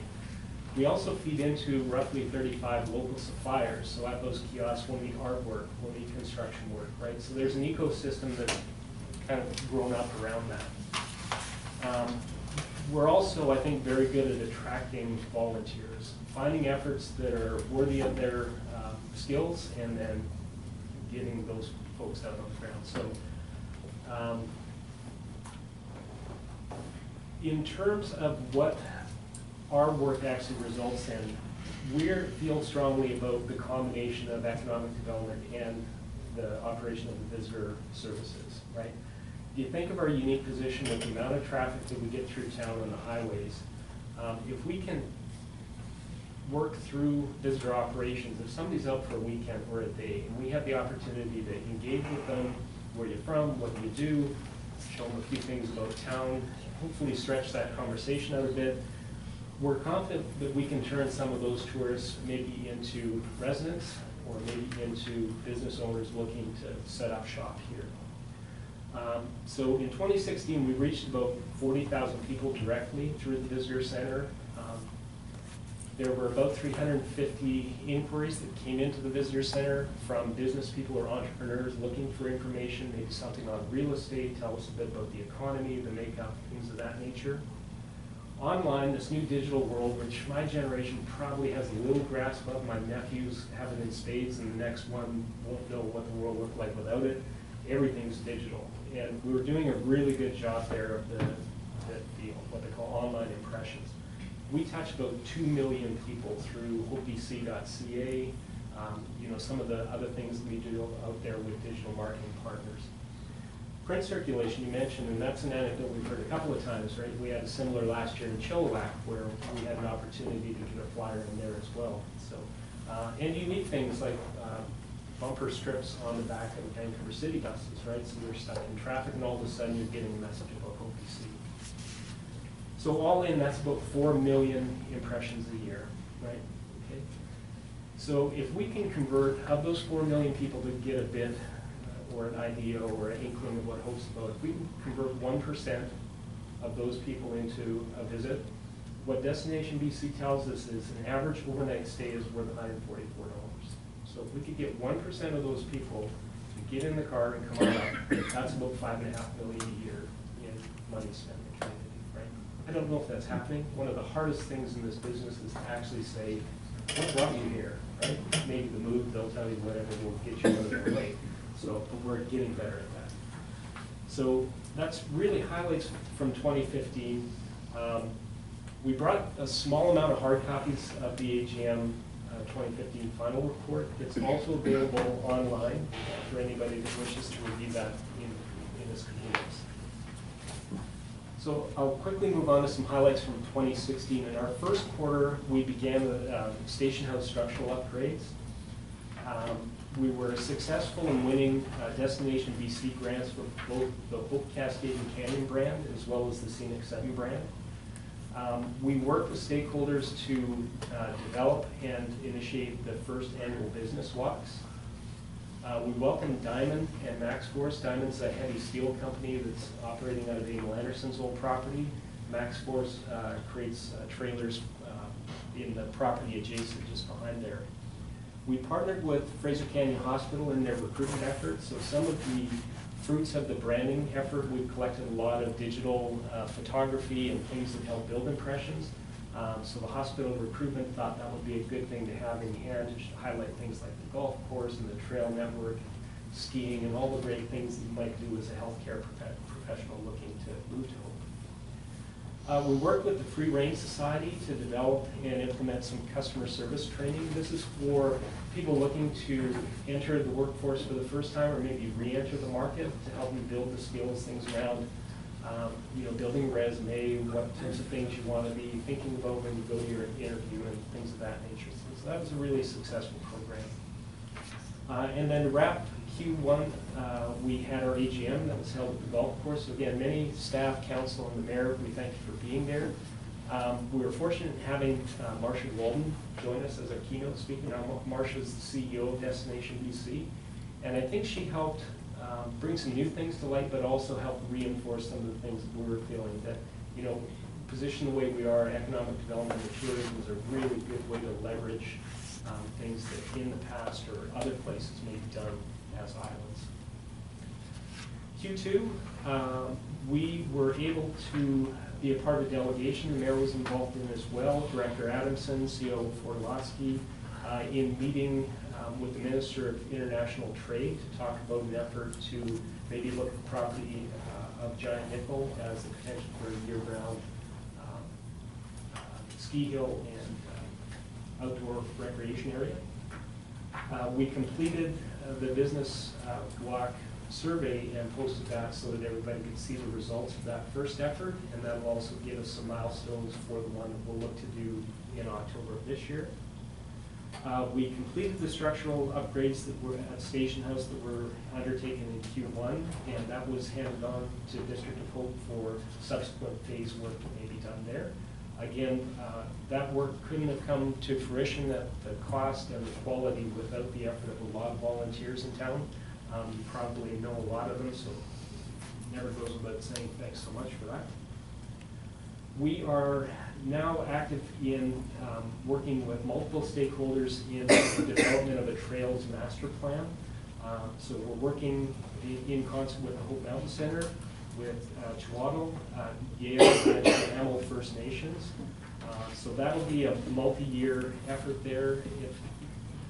We also feed into roughly 35 local suppliers. So at those kiosks, we'll need artwork, we'll need construction work, right? So there's an ecosystem that's kind of grown up around that. We're also, I think, very good at attracting volunteers, finding efforts that are worthy of their skills, and then getting those folks out on the ground. So in terms of what our work actually results in, we feel strongly about the combination of economic development and the operation of the visitor services, right? If you think of our unique position with the amount of traffic that we get through town on the highways, if we can work through visitor operations, if somebody's out for a weekend or a day, and we have the opportunity to engage with them, where you're from, what do you do, show them a few things about town, hopefully stretch that conversation out a bit, we're confident that we can turn some of those tourists maybe into residents or maybe into business owners looking to set up shop here. So in 2016, we reached about 40,000 people directly through the visitor center. There were about 350 inquiries that came into the visitor center from business people or entrepreneurs looking for information, maybe something on real estate, tell us a bit about the economy, the makeup, things of that nature. Online, this new digital world, which my generation probably has a little grasp of, my nephews have it in spades, and the next one won't know what the world looked like without it. Everything's digital. And we were doing a really good job there of the what they call online impressions. We touched about 2 million people through hopebc.ca, some of the other things that we do out there with digital marketing partners. Print circulation you mentioned, and that's an anecdote we've heard a couple of times, right? We had a similar last year in Chilliwack where we had an opportunity to get a flyer in there as well. So, and unique things like bumper strips on the back of Vancouver City buses, right? So you're stuck in traffic and all of a sudden you're getting a message about OPC. So all in, that's about 4 million impressions a year, right? Okay. So if we can convert, of those 4 million people that get a bit or an idea or an inkling of what Hope's about, if we can convert 1% of those people into a visit, what Destination BC tells us is an average overnight stay is worth $144. So if we could get 1% of those people to get in the car and come on up, that's about $5.5 million a year in money spent in the community, right? I don't know if that's happening. One of the hardest things in this business is to actually say, what brought you here, right? Maybe the mood, they'll tell you whatever will get you out of their way. So we're getting better at that. So that's really highlights from 2015. We brought a small amount of hard copies of the AGM 2015 final report. It's also available online for anybody that wishes to review that in this convenience. So I'll quickly move on to some highlights from 2016. In our first quarter, we began the station house structural upgrades. We were successful in winning Destination BC grants for both the Hope Cascade and Canyon brand as well as the Scenic 7 brand. We worked with stakeholders to develop and initiate the first annual business walks. We welcomed Diamond and MaxForce. Diamond's a heavy steel company that's operating out of Emil Anderson's old property. MaxForce creates trailers in the property adjacent just behind there. We partnered with Fraser Canyon Hospital in their recruitment efforts. So some of the fruits of the branding effort, we've collected a lot of digital photography and things that help build impressions. So the hospital recruitment thought that would be a good thing to have in hand to highlight things like the golf course and the trail network, skiing, and all the great things that you might do as a healthcare professional looking to move to Hope. We worked with the Free Range Society to develop and implement some customer service training. This is for people looking to enter the workforce for the first time or maybe re-enter the market to help them build the skills, things around building a resume, what types of things you want to be thinking about when you go to your interview and things of that nature. So that was a really successful program. And then to wrap Q1, we had our AGM that was held at the golf course. So again, many staff, council, and the mayor, we thank you for being there. We were fortunate in having Marcia Walden join us as our keynote speaker. Now, Marcia's the CEO of Destination BC, and I think she helped bring some new things to light, but also help reinforce some of the things that we were feeling that, position the way we are, economic development and tourism is a really good way to leverage things that in the past or other places may be done as islands. Q2, we were able to be a part of a delegation. The mayor was involved in as well, Director Adamson, CEO Fortolotsky, in meeting with the Minister of International Trade to talk about an effort to maybe look at the property of Giant Nickel as the potential for a year-round ski hill and outdoor recreation area. We completed the business walk survey and posted that so that everybody could see the results of that first effort, and that will also give us some milestones for the one that we'll look to do in October of this year. We completed the structural upgrades that were at Station House that were undertaken in Q1, and that was handed on to District of Hope for subsequent phase work that may be done there. Again, that work couldn't have come to fruition at the cost and the quality without the effort of a lot of volunteers in town. You probably know a lot of them, so it never goes without saying thanks so much for that. We are now active in working with multiple stakeholders in the development of a Trails Master Plan. So we're working in concert with the Hope Mountain Center, with Chihuahua, Yale, and Amel First Nations. So that'll be a multi-year effort there. If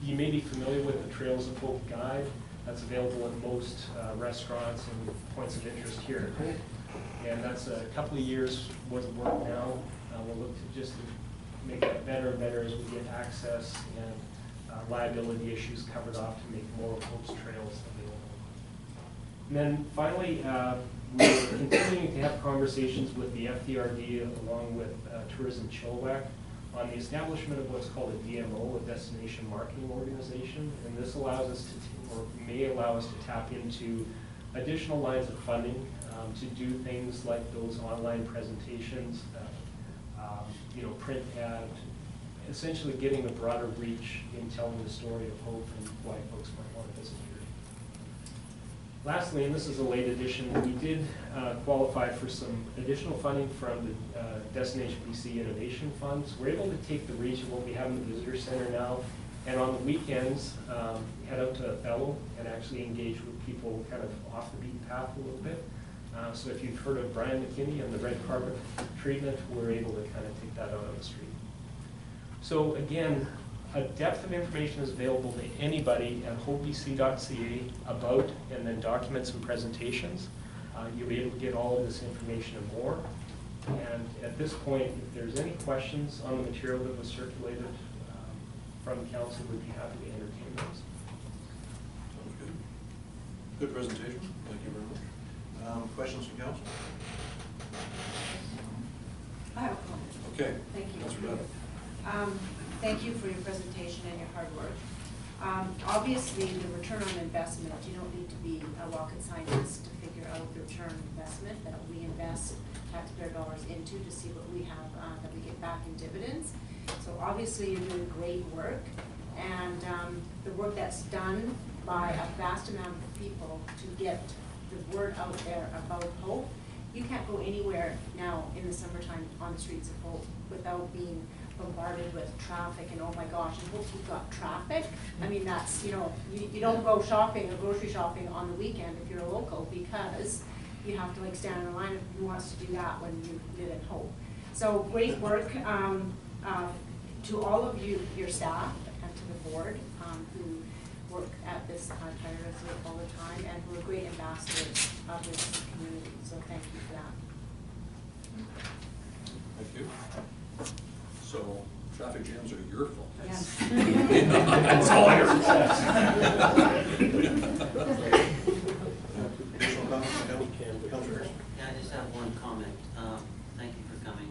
you may be familiar with the Trails of Hope Guide, that's available at most restaurants and points of interest here at Hope. And that's a couple of years worth of work now. We'll look to just make that better and better as we get access and liability issues covered off to make more of Hope's trails available. And then finally, we're continuing to have conversations with the FDRD along with Tourism Chilliwack on the establishment of what's called a DMO, a Destination Marketing Organization. And this allows us to, or may allow us to tap into additional lines of funding to do things like those online presentations, print ad, essentially getting a broader reach in telling the story of Hope and why folks might want to visit here. Lastly, and this is a late addition, we did qualify for some additional funding from the Destination BC Innovation Funds. We're able to take the reach of what we have in the visitor center now, and on the weekends, head out to Othello and actually engage with people kind of off the beaten path a little bit. So if you've heard of Brian McKinney and the red carpet treatment, we're able to kind of take that out on the street. So again, a depth of information is available to anybody at hopebc.ca about and then documents and presentations. You'll be able to get all of this information and more. And at this point, if there's any questions on the material that was circulated from council, we'd be happy to entertain those. Sounds good. Good presentation, thank you very much. Questions from council? I have a comment. Okay. Thank you. Councilor Dunn. Thank you for your presentation and your hard work. Obviously, the return on investment, you don't need to be a rocket scientist to figure out the return on investment that we invest taxpayer dollars into to see what we have, that we get back in dividends. So obviously, you're doing great work, and the work that's done by a vast amount of people to get the word out there about Hope. You can't go anywhere now in the summertime on the streets of Hope without being bombarded with traffic and oh my gosh, and Hope you've got traffic. I mean, that's, you know, you don't go shopping or grocery shopping on the weekend if you're a local, because you have to like stand in line. Who wants to do that when you live in Hope? So great work to all of you, your staff, and to the board who work at this tirelessly all the time, and who are great ambassadors of this community. So thank you for that. Thank you. So, traffic jams are your fault. Yes. That's all your success. Additional comments from Councilor Harrison? Yeah, I just have one comment. Thank you for coming.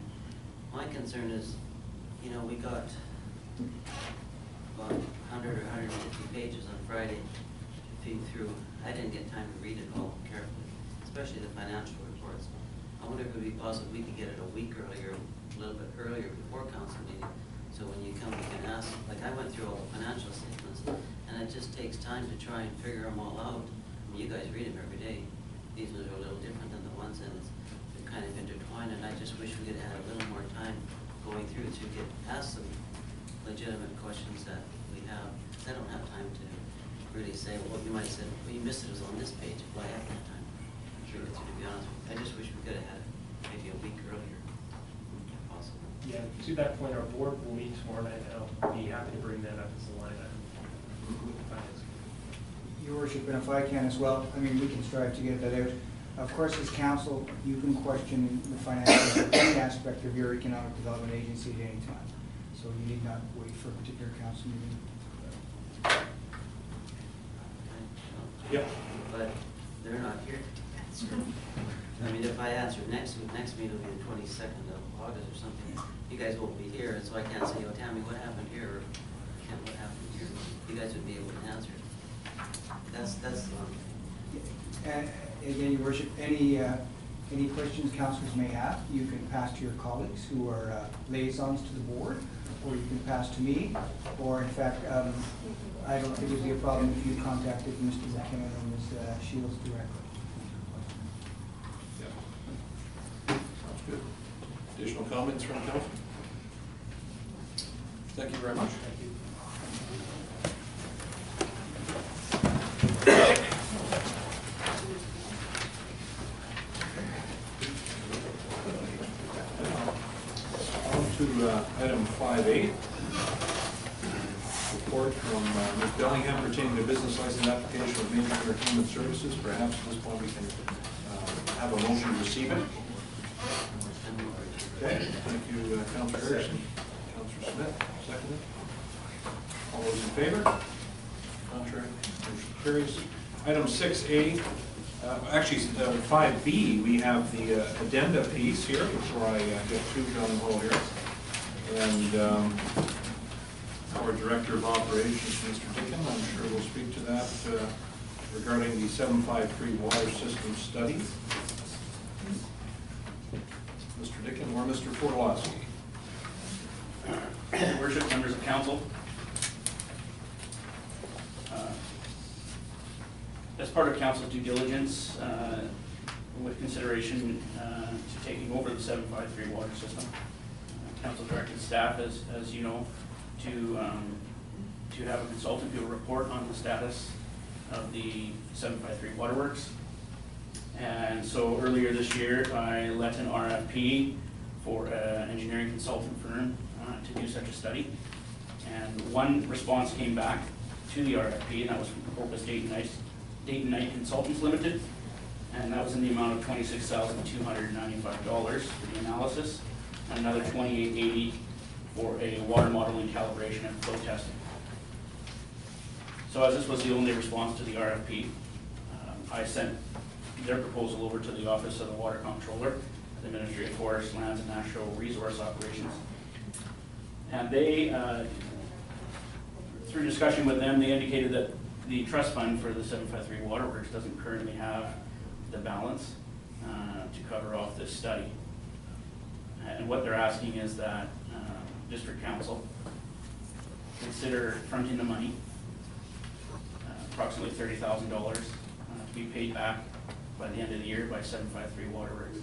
My concern is, you know, we got about 100 or 150 pages on Friday to feed through. I didn't get time to read it all carefully, especially the financial reports. I wonder if it would be possible we could get it a week earlier, a little bit earlier before council meeting. So when you come, you can ask, like I went through all the financial statements, and it just takes time to try and figure them all out. I mean, you guys read them every day. These ones are a little different than the ones, and they're kind of intertwined, and I just wish we could have had a little more time going through to get ask some legitimate questions that we have. I don't have time to really say, well, you might have said, well, you missed it, it was on this page. Well, I have that time to read it through, to be honest with you. I just wish we could have had it maybe a week earlier, if possible. Yeah, to that point, our board will meet tomorrow night, and I'll be happy to bring that up as a line item with the finance committee. Your worship, and if I can as well, I mean, we can strive to get that out. Of course, as council, you can question the financial, any aspect of your economic development agency at any time. So you need not wait for a particular council meeting. Yep. But they're not here. I mean, if I answer next meeting will be the 22nd of August or something, you guys won't be here, and so I can't say, oh, Tammy, what happened here, or Ken, what happened here? You guys would be able to answer. That's the one thing. And again, your worship, any questions councilors may have, you can pass to your colleagues who are liaisons to the board, or you can pass to me, or in fact, I don't think it would be a problem if you contacted Mr. McKinnon or Ms. Shields directly. Yeah. Sounds good. Additional comments from council? Thank you very much. Thank you. On to item 5A. Report from Ms. Bellingham pertaining to business license application of major entertainment services. Perhaps at this point we can have a motion to receive it. Okay, thank you, Councilor Harrison. Councilor Smith, seconded. All those in favor? Contrary, motion carries. Item 6A, actually 5B, we have the addenda piece here before I get too gung ho here. And our Director of Operations, Mr. Dickin, I'm sure will speak to that regarding the 753 water system study. Mr. Dickin or Mr. Forlowski. Worship, members of council. As part of council due diligence, with consideration to taking over the 753 water system, council directed staff, as you know, to have a consultant do a report on the status of the 753 waterworks. And so earlier this year, I let an RFP for an engineering consultant firm to do such a study. And one response came back to the RFP, and that was from Opus Dayton Knight Consultants Limited. and that was in the amount of $26,295 for the analysis, and another $28.80 for a water modeling calibration and flow testing. So as this was the only response to the RFP, I sent their proposal over to the Office of the Water Comptroller, the Ministry of Forest, Lands and Natural Resource Operations. And they, through discussion with them, they indicated that the trust fund for the 753 Waterworks doesn't currently have the balance to cover off this study. And what they're asking is that District Council consider fronting the money, approximately $30,000 to be paid back by the end of the year by 753 Waterworks.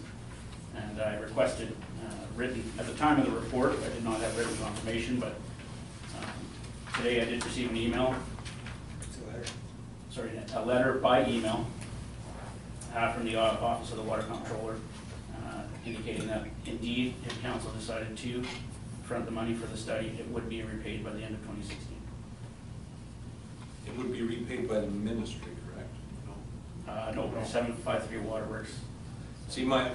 And I requested written, at the time of the report, I did not have written confirmation, but today I did receive an email. Sorry, a letter by email from the Office of the Water Comptroller indicating that indeed, if council decided to front the money for the study, it would be repaid by the end of 2016. It would be repaid by the ministry, correct? No, 753 Waterworks. See, my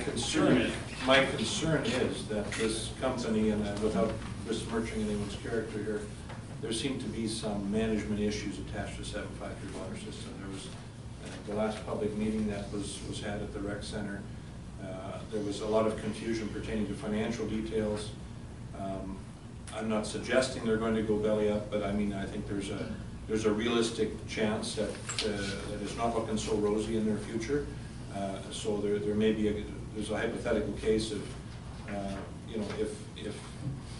concern is that this company, and without besmirching anyone's character here, there seem to be some management issues attached to 753 water system. There was the last public meeting that was had at the rec center. There was a lot of confusion pertaining to financial details. I'm not suggesting they're going to go belly up, but I mean, I think there's a realistic chance that it's not looking so rosy in their future. So there may be there's a hypothetical case of you know, if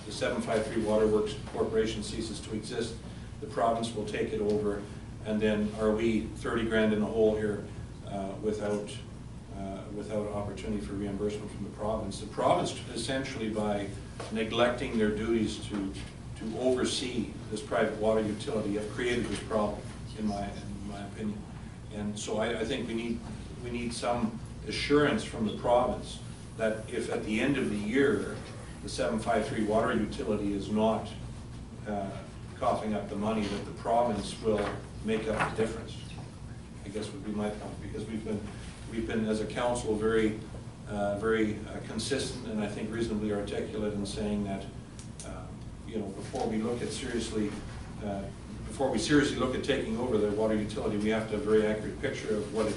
the 753 Waterworks Corporation ceases to exist, the province will take it over, and then are we 30 grand in the hole here without opportunity for reimbursement from the province? The province, essentially, by neglecting their duties to oversee this private water utility, have created this problem, in my opinion. And so I think we need some assurance from the province that if at the end of the year the 753 water utility is not coughing up the money, that the province will make up the difference, I guess would be my point, because we've been as a council very consistent and I think reasonably articulate in saying that you know, before we seriously look at taking over the water utility, we have to have a very accurate picture of what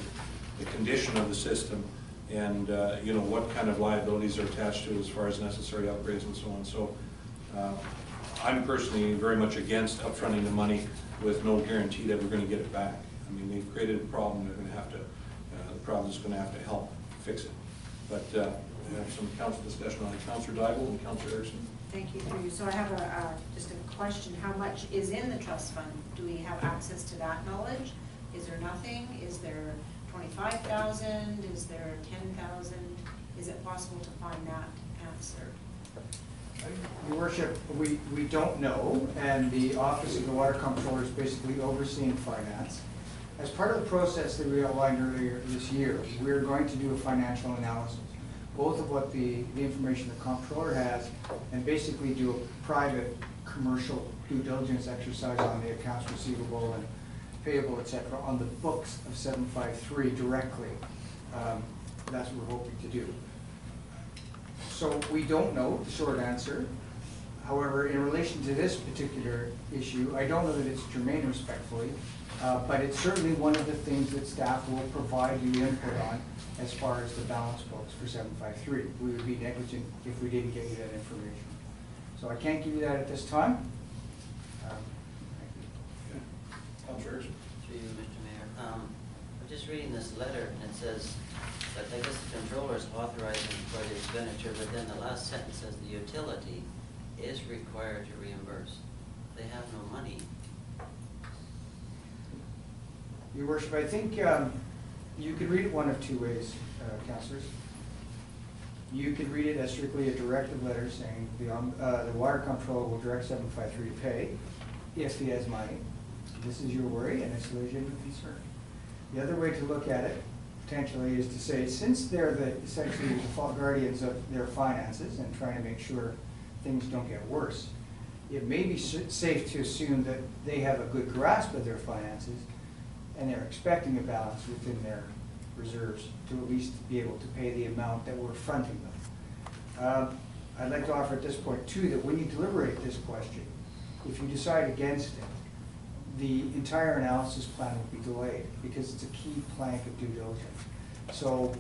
the condition of the system and you know, what kind of liabilities are attached to it as far as necessary upgrades and so on. So I'm personally very much against upfronting the money with no guarantee that we're going to get it back. I mean, they've created a problem. They're going to have to, the province is going to have to help fix it. But we have some council discussion on it. Councillor Daigle and Councillor Erickson. Thank you through you. So I have just a question. How much is in the trust fund? Do we have access to that knowledge? Is there nothing? Is there 25,000? Is there 10,000? Is it possible to find that answer? Your Worship, we don't know, and the Office of the Water Comptroller is basically overseeing finance. As part of the process that we outlined earlier this year, we're going to do a financial analysis, both of what the information the comptroller has, and basically do a private commercial due diligence exercise on the accounts receivable and payable, et cetera, on the books of 753 directly. That's what we're hoping to do. So we don't know the short answer. However, in relation to this particular issue, I don't know that it's germane, respectfully, but it's certainly one of the things that staff will provide you input on as far as the balance books for 753. We would be negligent if we didn't get you that information. So I can't give you that at this time. Councillor Erickson. Through you, Mr. Mayor. I'm just reading this letter, and it says that I guess the controller is authorizing for the expenditure, but then the last sentence says the utility is required to reimburse. They have no money. Your Worship, I think you could read it one of two ways, councillors. You could read it as strictly a directive letter saying the water comptroller will direct 753 to pay if he has money. This is your worry and it's a legitimate concern. The other way to look at it potentially is to say, since they're essentially the default guardians of their finances and trying to make sure things don't get worse, it may be safe to assume that they have a good grasp of their finances and they're expecting a balance within their reserves to at least be able to pay the amount that we're fronting them. I'd like to offer at this point too, that when you deliberate this question, if you decide against it, the entire analysis plan will be delayed because it's a key plank of due diligence. So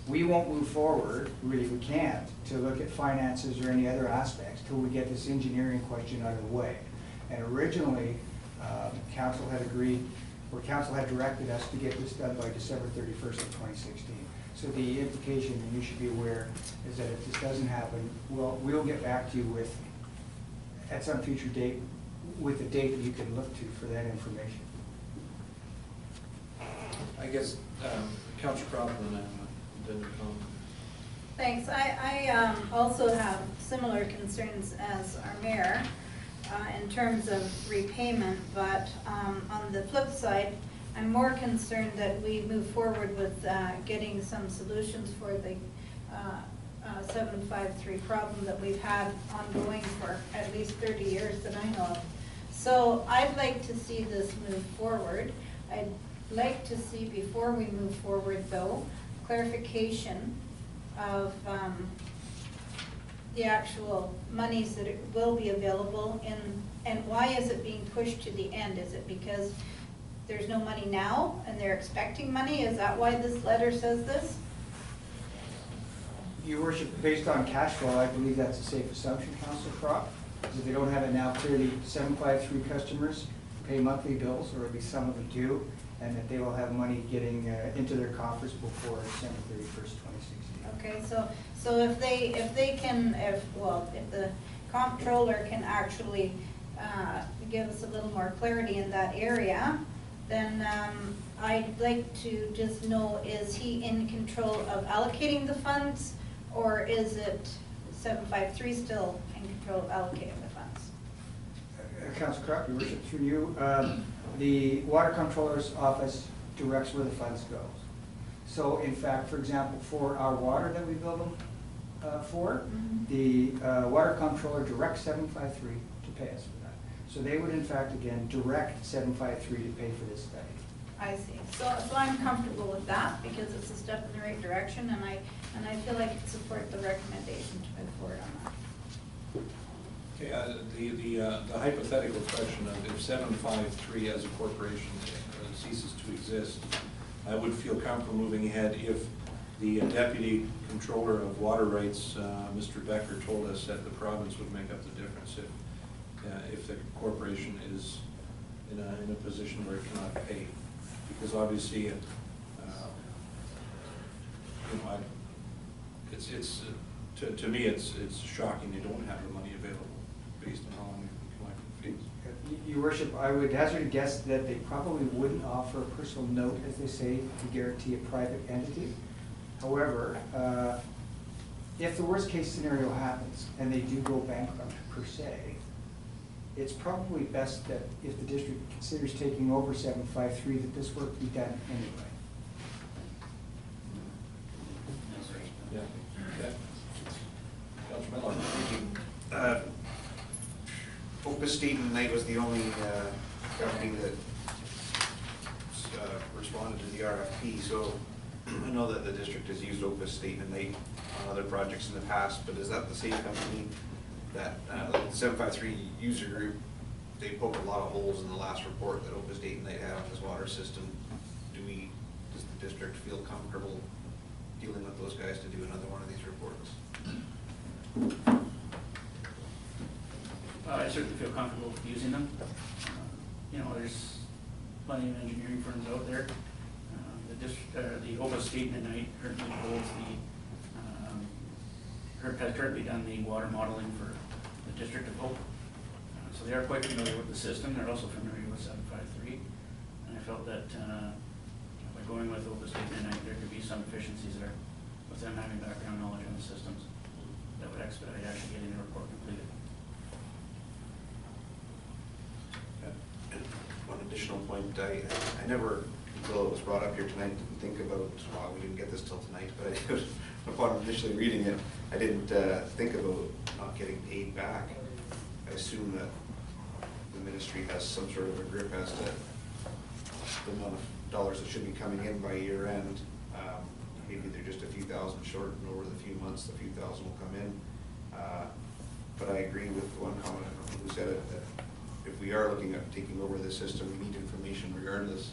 we won't move forward, really we can't, to look at finances or any other aspects till we get this engineering question out of the way. And originally, council had agreed, or council had directed us to get this done by December 31st of 2016. So the implication, and you should be aware, is that if this doesn't happen, we'll get back to you with, at some future date, with a date that you can look to for that information. I guess, Councillor Crawford and then come. Thanks. I also have similar concerns as our mayor in terms of repayment, but on the flip side, I'm more concerned that we move forward with getting some solutions for the 753 problem that we've had ongoing for at least 30 years that I know of. So I'd like to see this move forward. I'd like to see, before we move forward though, clarification of the actual monies that will be available, and why is it being pushed to the end? Is it because there's no money now and they're expecting money? Is that why this letter says this? Your worship, based on cash flow, I believe that's a safe assumption, Councillor Crop. If they don't have it now, clearly 753 customers pay monthly bills, or at least some of them do, and that they will have money getting into their coffers before December 31st, 2016. Okay, so if the comptroller can actually give us a little more clarity in that area, then I'd like to just know, is he in control of allocating the funds, or is it 753 still in control of allocating the funds? Councillor Crop, your worship, through you, the water comptroller's office directs where the funds go. So in fact, for example, for our water that we bill them for, the water comptroller directs 753 to pay us for that. So they would in fact, again, direct 753 to pay for this study. I see. So I'm comfortable with that because it's a step in the right direction, and I feel like it supports the recommendation to move forward on that. Okay, the hypothetical question of if 753 as a corporation ceases to exist, I would feel comfortable moving ahead if the Deputy Controller of Water Rights, Mr. Becker, told us that the province would make up the difference if the corporation is in a position where it cannot pay. Because obviously, you know, to me, it's shocking they don't have the money available based on how long we've been collecting fees. Your worship, I would hazard a guess that they probably wouldn't offer a personal note, as they say, to guarantee a private entity. However, if the worst case scenario happens and they do go bankrupt per se, it's probably best that if the district considers taking over 753, that this work be done anyway. Yeah. Okay. Councilor Miller. Opus State and Knight was the only company that responded to the RFP. So I know that the district has used Opus State and Knight on other projects in the past, but is that the same company that like the 753 user group? They poked a lot of holes in the last report that Opus State and Knight had on this water system. Does the district feel comfortable dealing with those guys to do another one of these reports? I certainly feel comfortable using them. You know, there's plenty of engineering firms out there. The Opus State and Knight currently holds has currently done the water modeling for the District of Hope. So they are quite familiar with the system. They're also familiar with 753. And I felt that by going with Opus State and Knight, there could be some efficiencies there with them having background knowledge on the systems that would expedite actually getting the report completed. One additional point, I never, until it was brought up here tonight, didn't think about, well, we didn't get this till tonight, but upon initially reading it, I didn't think about not getting paid back. I assume that the ministry has some sort of a grip as to the amount of dollars that should be coming in by year end. maybe they're just a few thousand short, and over the few months, a few thousand will come in. But I agree with the one comment, I don't know who said it, that if we are looking at taking over this system, we need information regardless.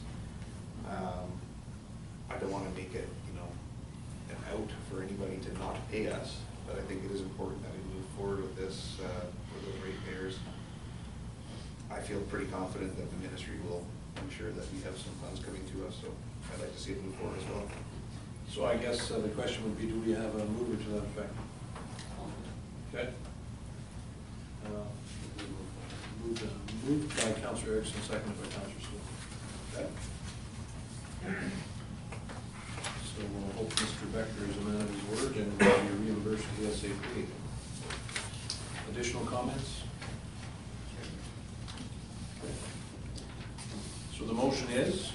I don't wanna make it, you know, an out for anybody to not pay us, but I think it is important that we move forward with this, for the ratepayers. I feel pretty confident that the ministry will ensure that we have some funds coming to us, so I'd like to see it move forward as well. So I guess the question would be, do we have a mover to that effect? Okay. Moved by Councillor Erickson, seconded by Councillor Slow. Okay. So we'll hope Mr. Becker is a man of his word and will be reimbursed ASAP. Additional comments? Okay. So the motion is?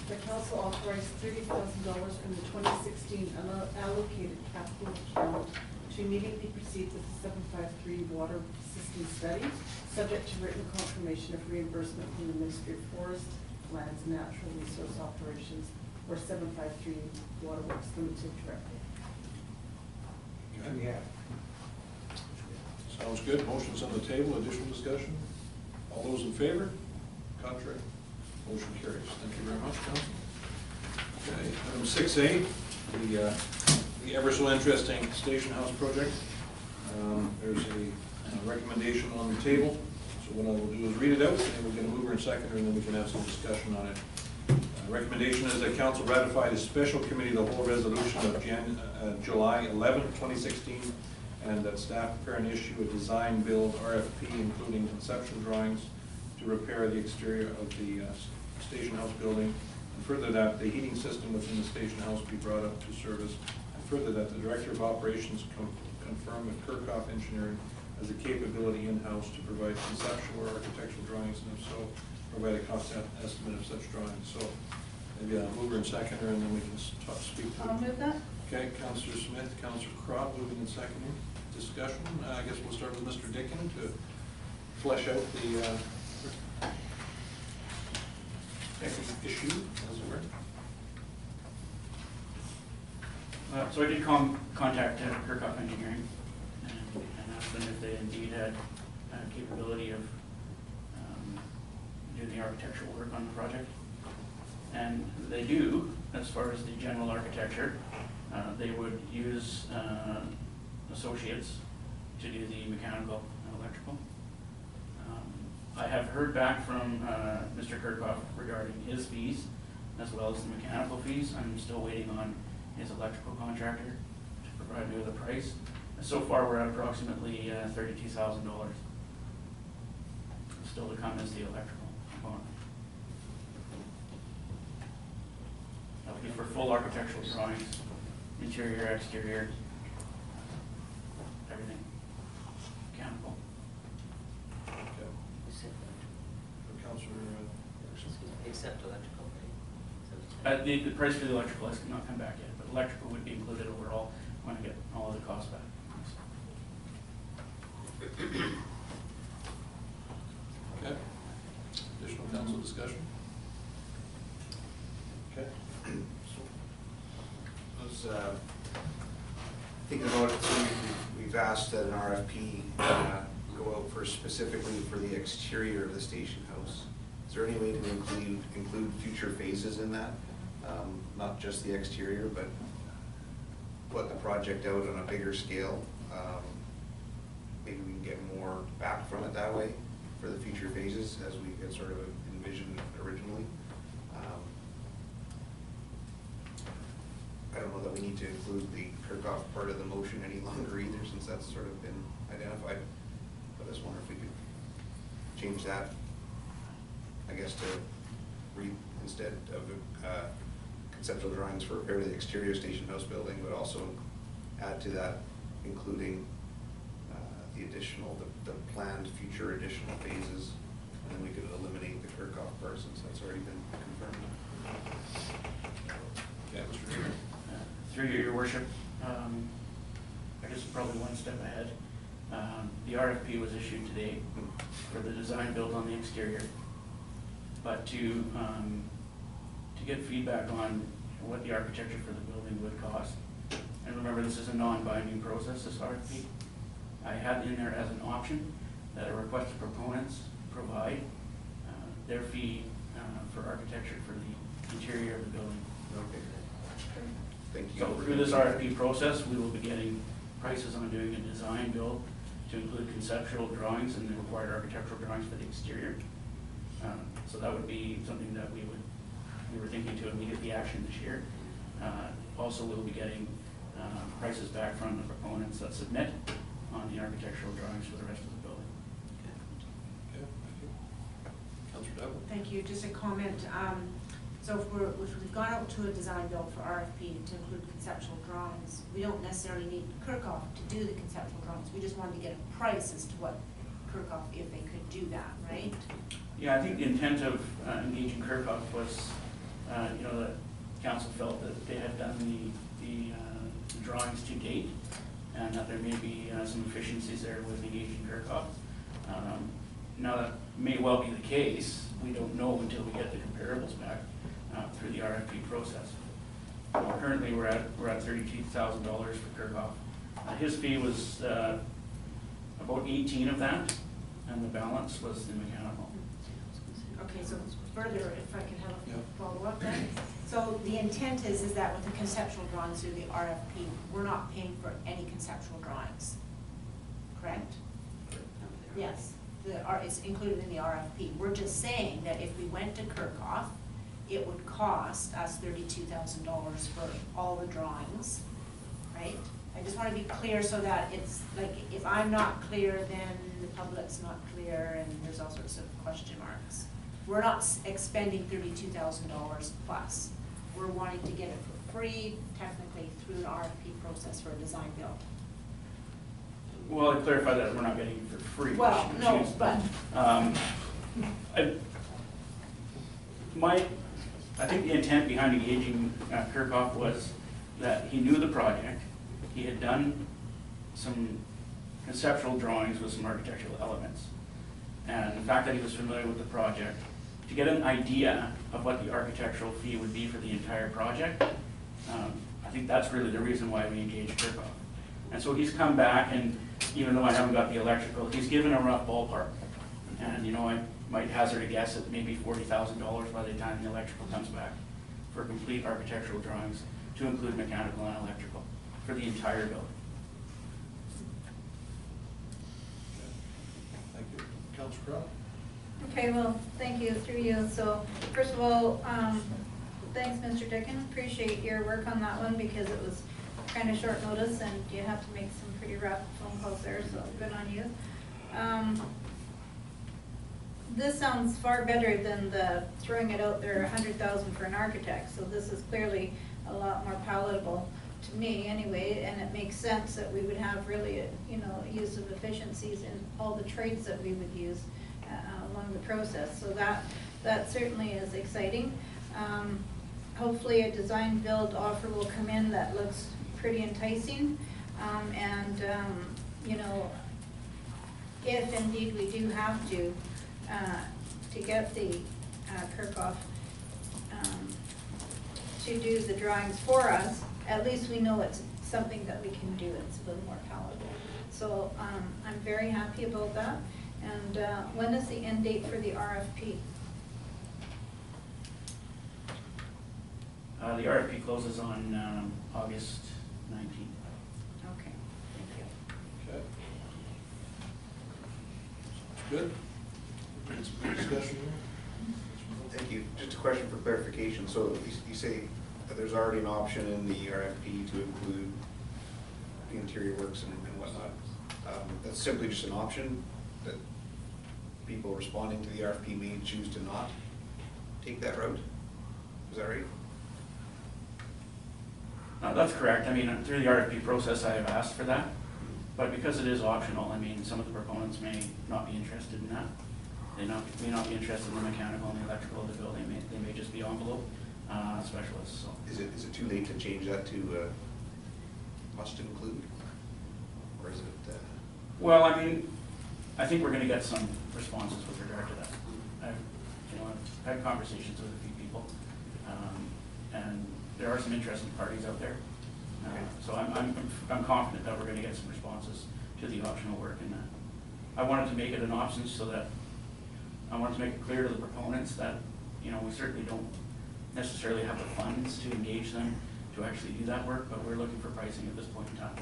The council authorized $30,000 from the 2016 unallocated capital account to immediately proceed with the 753 water system study, subject to written confirmation of reimbursement from the Ministry of Forest, Lands and Natural Resource Operations, or 753 Waterworks Limited directly. We have. Sounds good. Motion's on the table. Additional discussion? All those in favor? Contrary? Motion carries. Thank you very much, Council. Okay, item 6A, the ever so interesting station house project. There's a recommendation on the table. So what I will do is read it out, and we'll get a mover and seconder, and then we can have some discussion on it. Recommendation is that council ratify the special committee of the whole resolution of July 11, 2016, and that staff prepare and issue a design build RFP, including conceptual drawings to repair the exterior of the station house building, and further that the heating system within the station house be brought up to service, and further that the director of operations confirm with Kirkhoff Engineering as a capability in-house to provide conceptual or architectural drawings, and if so, provide a cost estimate of such drawings. So maybe a mover and seconder, and then we can speak to it. I'll move that. Okay, Councillor Smith, Councillor Crott, moving and seconding. Discussion. I guess we'll start with Mr. Dickin to flesh out the issue, as it were. So I did contact Kirkhoff Engineering and asked them if they indeed had capability of doing the architectural work on the project. And they do, as far as the general architecture. They would use associates to do the mechanical and electrical. I have heard back from Mr. Kirkhoff regarding his fees, as well as the mechanical fees. I'm still waiting on his electrical contractor to provide me with a price. So far, we're at approximately $32,000. Still to come is the electrical component. That'll be for full architectural drawings, interior, exterior, everything, mechanical. Okay. Councillor Except electrical, right? The price for the electrical has not come back yet, but electrical would be included overall when I get all of the costs back. Okay. Additional council discussion? Okay. I was thinking about it, so we've asked that an RFP go out for specifically for the exterior of the station house. Is there any way to include future phases in that? Not just the exterior, but put the project out on a bigger scale. Maybe we can get more back from it that way for the future phases as we had sort of envisioned originally. I don't know that we need to include the Kirkhoff part of the motion any longer either, since that's sort of been identified. But I just wonder if we could change that, I guess, to read instead of conceptual drawings for repair to the exterior station house building, but also add to that, including the additional, the planned future additional phases, and then we could eliminate the Kirkhoff part since that's already been confirmed. Yeah, Mr. Chair. Through your worship, I guess probably one step ahead. The RFP was issued today for the design build on the exterior, but to get feedback on what the architecture for the building would cost. And remember, this is a non-binding process, this RFP. I had in there as an option that a requested proponents provide their fee for architecture for the interior of the building. Okay. Thank you. So through this RFP process, we will be getting prices on doing a design build to include conceptual drawings and the required architectural drawings for the exterior. So that would be something that we were thinking to immediately action this year. Also, we'll be getting prices back from the proponents that submit on the architectural drawings for the rest of the building. Okay, thank you. Councillor Devlin? Thank you, just a comment. So if we've gone out to a design build for RFP to include conceptual drawings, we don't necessarily need Kirkhoff to do the conceptual drawings. We just wanted to get a price as to what Kirkhoff, if they could do that, right? Yeah, I think the intent of engaging Kirkhoff was, that council felt that they had done the drawings to date, and that there may be some efficiencies there with engaging Kirkhoff. Now that may well be the case. We don't know until we get the comparables back through the RFP process. Currently, we're at $32,000 for Kirkhoff. His fee was about 18 of that, and the balance was the mechanical. Okay, so further, if I could have Yeah. a follow-up then. So the intent is that with the conceptual drawings through the RFP, we're not paying for any conceptual drawings, correct? Yes, it's included in the RFP. We're just saying that if we went to Kirkhoff, it would cost us $32,000 for all the drawings, right? I just want to be clear so that it's, like, if I'm not clear, then the public's not clear, and there's all sorts of question marks. We're not expending $32,000 plus. We're wanting to get it for free, technically, through the RFP process for a design build. Well, I clarify that we're not getting it for free. Well, no, but. I think the intent behind engaging Kirkhoff was that he knew the project. He had done some conceptual drawings with some architectural elements. And the fact that he was familiar with the project, to get an idea of what the architectural fee would be for the entire project, I think that's really the reason why we engaged Kirkhoff. And so he's come back, and even though I haven't got the electrical, he's given a rough ballpark. And I might hazard a guess at maybe $40,000 by the time the electrical comes back for complete architectural drawings to include mechanical and electrical for the entire building. Thank you. Councillor Crowe? Okay, well, thank you, through you. So, first of all, thanks, Mr. Dickin. Appreciate your work on that one because it was kind of short notice and you have to make some pretty rapid phone calls there, so good on you. This sounds far better than the throwing it out there, $100,000 for an architect. So this is clearly a lot more palatable to me anyway, and it makes sense that we would have really, use of efficiencies in all the trades that we would use along the process. So that certainly is exciting. Hopefully a design build offer will come in that looks pretty enticing. If indeed we do have to get the Kirkhoff to do the drawings for us, at least we know it's something that we can do. It's a little more palatable. So I'm very happy about that. And when is the end date for the RFP? The RFP closes on August 19th. Okay, thank you. Okay. Good. Some good discussion. Thank you. Just a question for clarification. So you say that there's already an option in the RFP to include the interior works and whatnot. That's simply just an option that people responding to the RFP may choose to not take that route? Is that right? That's correct. I mean, through the RFP process, I have asked for that. But because it is optional, I mean, some of the proponents may not be interested in that. They may not be interested in the mechanical and the electrical of the building. They may just be envelope specialists. So. Is it too late to change that to must include? Or is it? Well, I mean, I think we're going to get some responses with regard to that. I've had conversations with a few people, and there are some interested parties out there. So I'm confident that we're gonna get some responses to the optional work, and I wanted to make it an option so that, I wanted to make it clear to the proponents that, you know, we certainly don't necessarily have the funds to engage them to actually do that work, but we're looking for pricing at this point in time.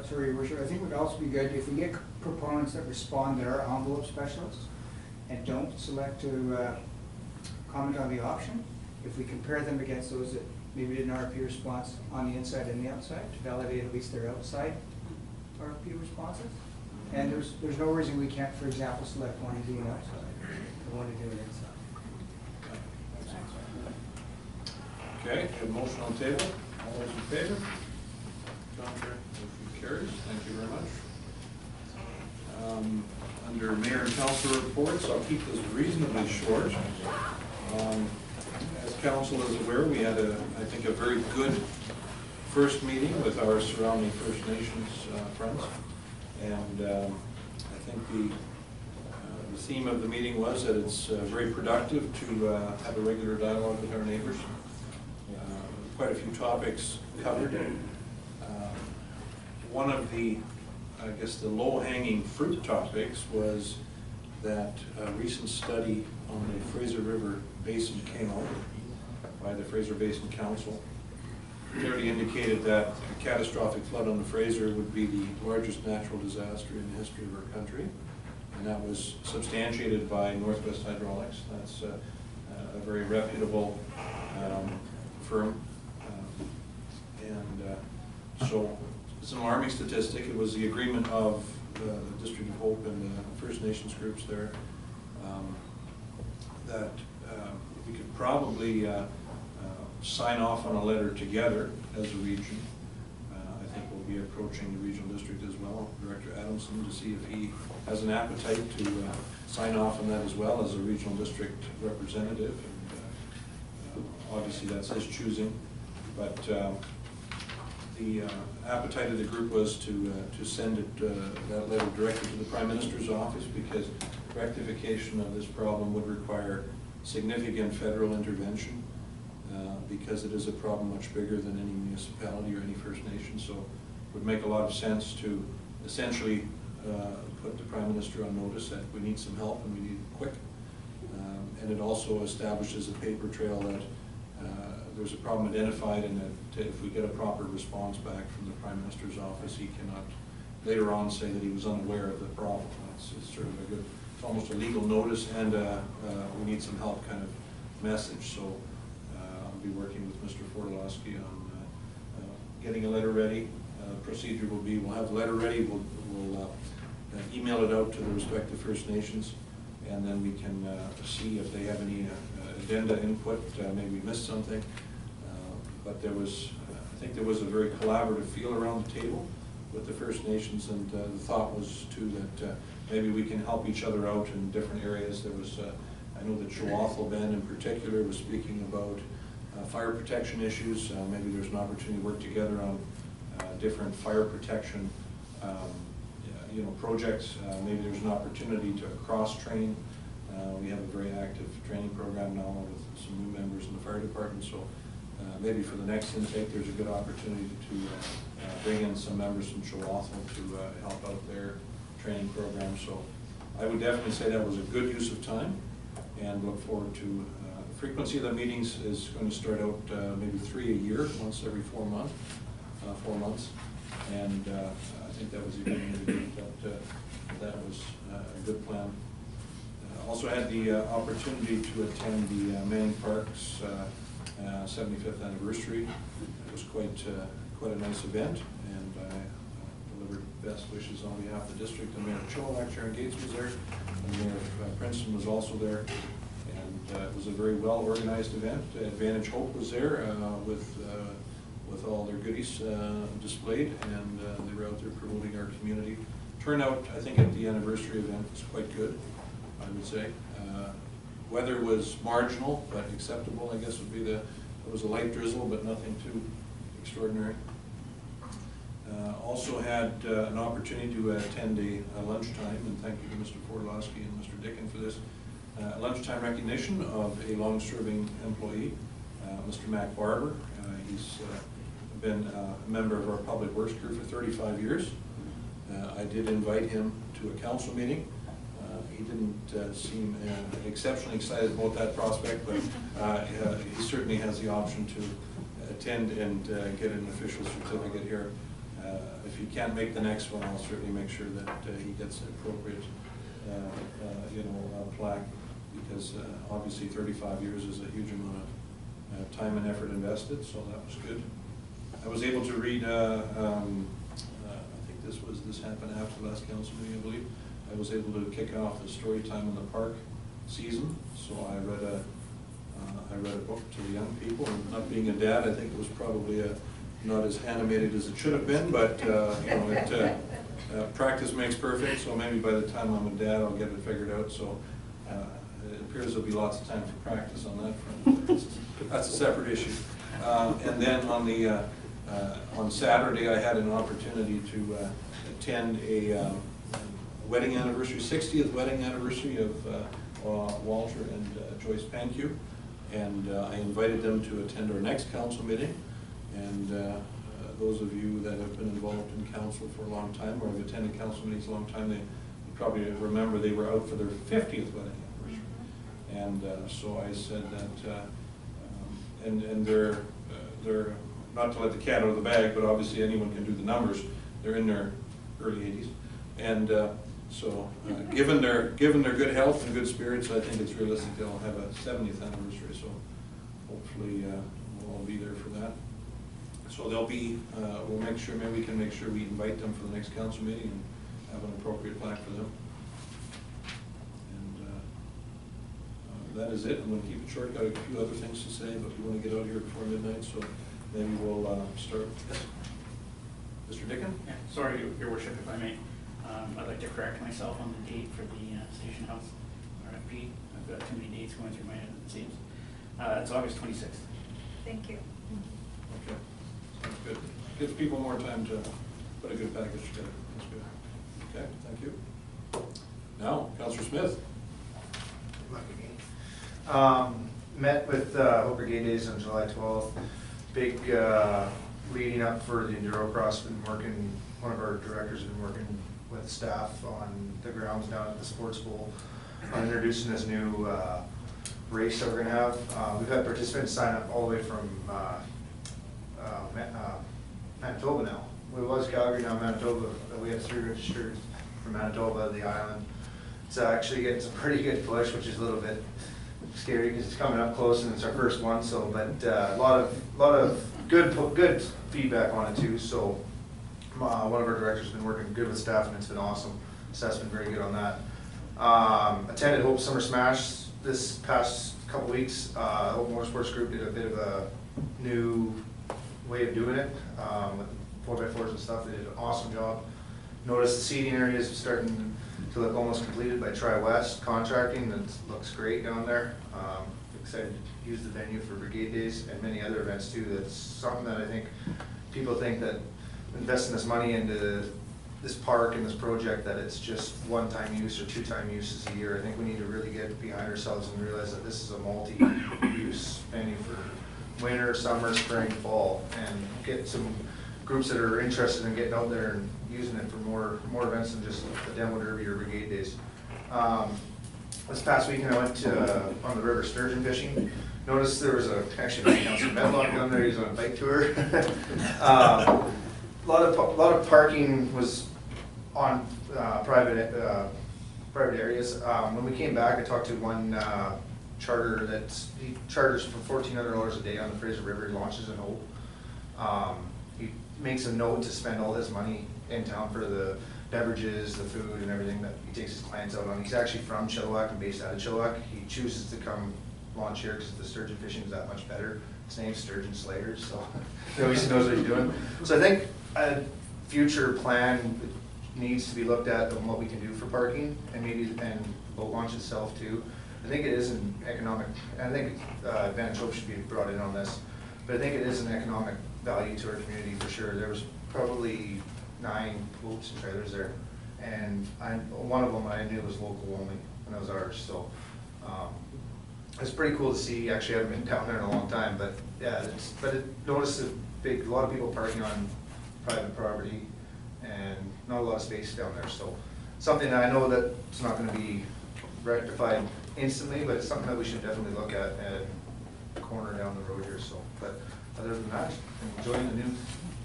Sorry, Your Worship, I think it would also be good if we get proponents that respond that are envelope specialists and don't select to comment on the option, if we compare them against those that maybe did an RFP response on the inside and the outside, to validate at least their outside RFP responses. And there's no reason we can't, for example, select one to do an outside, or one to do an inside. Okay, we have a motion on the table. All those in favor? Contrary, motion carries. Thank you very much. Under Mayor and Council reports, I'll keep this reasonably short. As Council is aware, we had I think a very good first meeting with our surrounding First Nations friends. And I think the theme of the meeting was that it's very productive to have a regular dialogue with our neighbors. Quite a few topics covered. One of the, I guess, the low-hanging fruit topics was that a recent study on the Fraser River Basin came out by the Fraser Basin Council. Clearly indicated that a catastrophic flood on the Fraser would be the largest natural disaster in the history of our country. And that was substantiated by Northwest Hydraulics. That's a very reputable firm. So it's an alarming statistic. It was the agreement of the District of Hope and the First Nations groups there that we could probably sign off on a letter together as a region. I think we'll be approaching the regional district as well, Director Adamson, to see if he has an appetite to sign off on that as well as a regional district representative. And, obviously that's his choosing, but the appetite of the group was to send it, that letter directly to the Prime Minister's office, because rectification of this problem would require significant federal intervention, because it is a problem much bigger than any municipality or any First Nation. So it would make a lot of sense to essentially put the Prime Minister on notice that we need some help and we need it quick. And it also establishes a paper trail that there's a problem identified, and that if we get a proper response back from the Prime Minister's office, he cannot later on say that he was unaware of the problem. It's sort of a good, it's almost a legal notice and we need some help kind of message. So I'll be working with Mr. Fortolowski on getting a letter ready. Procedure will be, we'll have the letter ready, we'll email it out to the respective First Nations, and then we can see if they have any addenda input. Maybe we missed something, but there was, I think there was a very collaborative feel around the table with the First Nations, and the thought was too that maybe we can help each other out in different areas. There was, I know that Chihuahua Bend in particular was speaking about fire protection issues. Maybe there's an opportunity to work together on different fire protection projects. Maybe there's an opportunity to cross-train. We have a very active training program now with some new members in the fire department, so maybe for the next intake there's a good opportunity to bring in some members from Chihuahua to help out their training program. So I would definitely say that was a good use of time, and look forward to the frequency of the meetings is going to start out maybe 3 a year, once every 4 months. And I think that was the agreement that was a good plan. Also had the opportunity to attend the Manning Park's 75th anniversary. It was quite a nice event, and I delivered best wishes on behalf of the district. And Mayor Chilliwack, Sharon Gates was there, and Mayor Princeton was also there. And it was a very well-organized event. Advantage Hope was there with all their goodies displayed, and they were out there promoting our community. Turnout, I think, at the anniversary event was quite good, I would say. Weather was marginal, but acceptable, I guess would be it was a light drizzle, but nothing too extraordinary. Also had an opportunity to attend a lunchtime, and thank you to Mr. Fortolowski and Mr. Dickin for this, Lunchtime recognition of a long-serving employee, Mr. Mac Barber. He's been a member of our Public Works crew for 35 years. I did invite him to a council meeting. He didn't seem exceptionally excited about that prospect, but he certainly has the option to attend and get an official certificate here. If he can't make the next one, I'll certainly make sure that he gets an appropriate plaque, because obviously 35 years is a huge amount of time and effort invested, so that was good. I was able to read, I think this happened after the last council meeting, I believe. I was able to kick off the story time in the park season, so I read a book to the young people. And not being a dad, I think it was probably not as animated as it should have been, but practice makes perfect, so maybe by the time I'm a dad, I'll get it figured out. So it appears there'll be lots of time for practice on that front. That's a separate issue. And then on Saturday, I had an opportunity to attend a wedding anniversary, 60th wedding anniversary of Walter and Joyce Pankew, and I invited them to attend our next council meeting. And those of you that have been involved in council for a long time, or have attended council meetings a long time, they probably remember they were out for their 50th wedding anniversary. And so I said that, and they're not to let the cat out of the bag, but obviously anyone can do the numbers. They're in their early 80s, and so given their good health and good spirits, I think it's realistic they'll have a 70th anniversary. So hopefully we'll all be there for that. So they'll be. We'll make sure. Maybe we can make sure we invite them for the next council meeting and have an appropriate plaque for them. And that is it. I'm going to keep it short. Got a few other things to say, but we want to get out of here before midnight. So maybe we'll start. Yes. Mr. Dickin? Yeah, sorry, Your Worship, if I may. I'd like to correct myself on the date for the Station House RFP. I've got too many dates going through my head, it seems. It's August 26th. Thank you. Okay, sounds good. Gives people more time to put a good package together. That's good. Okay, thank you. Now, Councillor Smith. Met with Hope Brigade Days on July 12th. Big leading up for the Enduro Cross. Been working, one of our directors has been working with staff on the grounds down at the sports bowl on introducing this new race that we're going to have. We've had participants sign up all the way from Manitoba now. It was Calgary, now Manitoba. We have 3 registered from Manitoba, the island. It's actually getting some pretty good push, which is a little bit scary because it's coming up close and it's our first one. So, but a lot of good feedback on it too. So, one of our directors has been working good with staff and it's been awesome. Staff's been very good on that. Attended Hope Summer Smash this past couple weeks. Hope Motorsports Group did a bit of a new way of doing it with 4x4s and stuff. They did an awesome job. Noticed the seating areas are starting to look almost completed by Tri-West Contracting. That looks great down there. Excited to use the venue for Brigade Days and many other events too. That's something that I think people think that investing this money into this park and this project, that it's just one-time use or two-time uses a year. I think we need to really get behind ourselves and realize that this is a multi-use venue for winter, summer, spring, fall, and get some groups that are interested in getting out there and using it for more events than just the Demo Derby or Brigade Days. This past weekend I went on the river sturgeon fishing. Noticed there was actually Councilor Medlock down there. He's on a bike tour. A lot of parking was on private areas. When we came back, I talked to one charter he charters for $1,400 a day on the Fraser River. He launches in Hope. He makes a note to spend all his money in town for the beverages, the food, and everything that he takes his clients out on. He's actually from Chilliwack and based out of Chilliwack. He chooses to come launch here because the sturgeon fishing is that much better. His name's Sturgeon Slayer, so he always knows what he's doing. So I think a future plan needs to be looked at on what we can do for parking and maybe the boat launch itself too. I think it is an economic, I think Advantage Hope should be brought in on this, but I think it is an economic value to our community for sure. There was probably 9 boats and trailers there, and one of them I knew was local only, and that was ours. So It's pretty cool to see. Actually, I haven't been down there in a long time, but yeah, noticed a lot of people parking on private property and not a lot of space down there. So something that I know that it's not gonna be rectified instantly, but it's something that we should definitely look at a corner down the road here. So, but other than that, I'm enjoying the new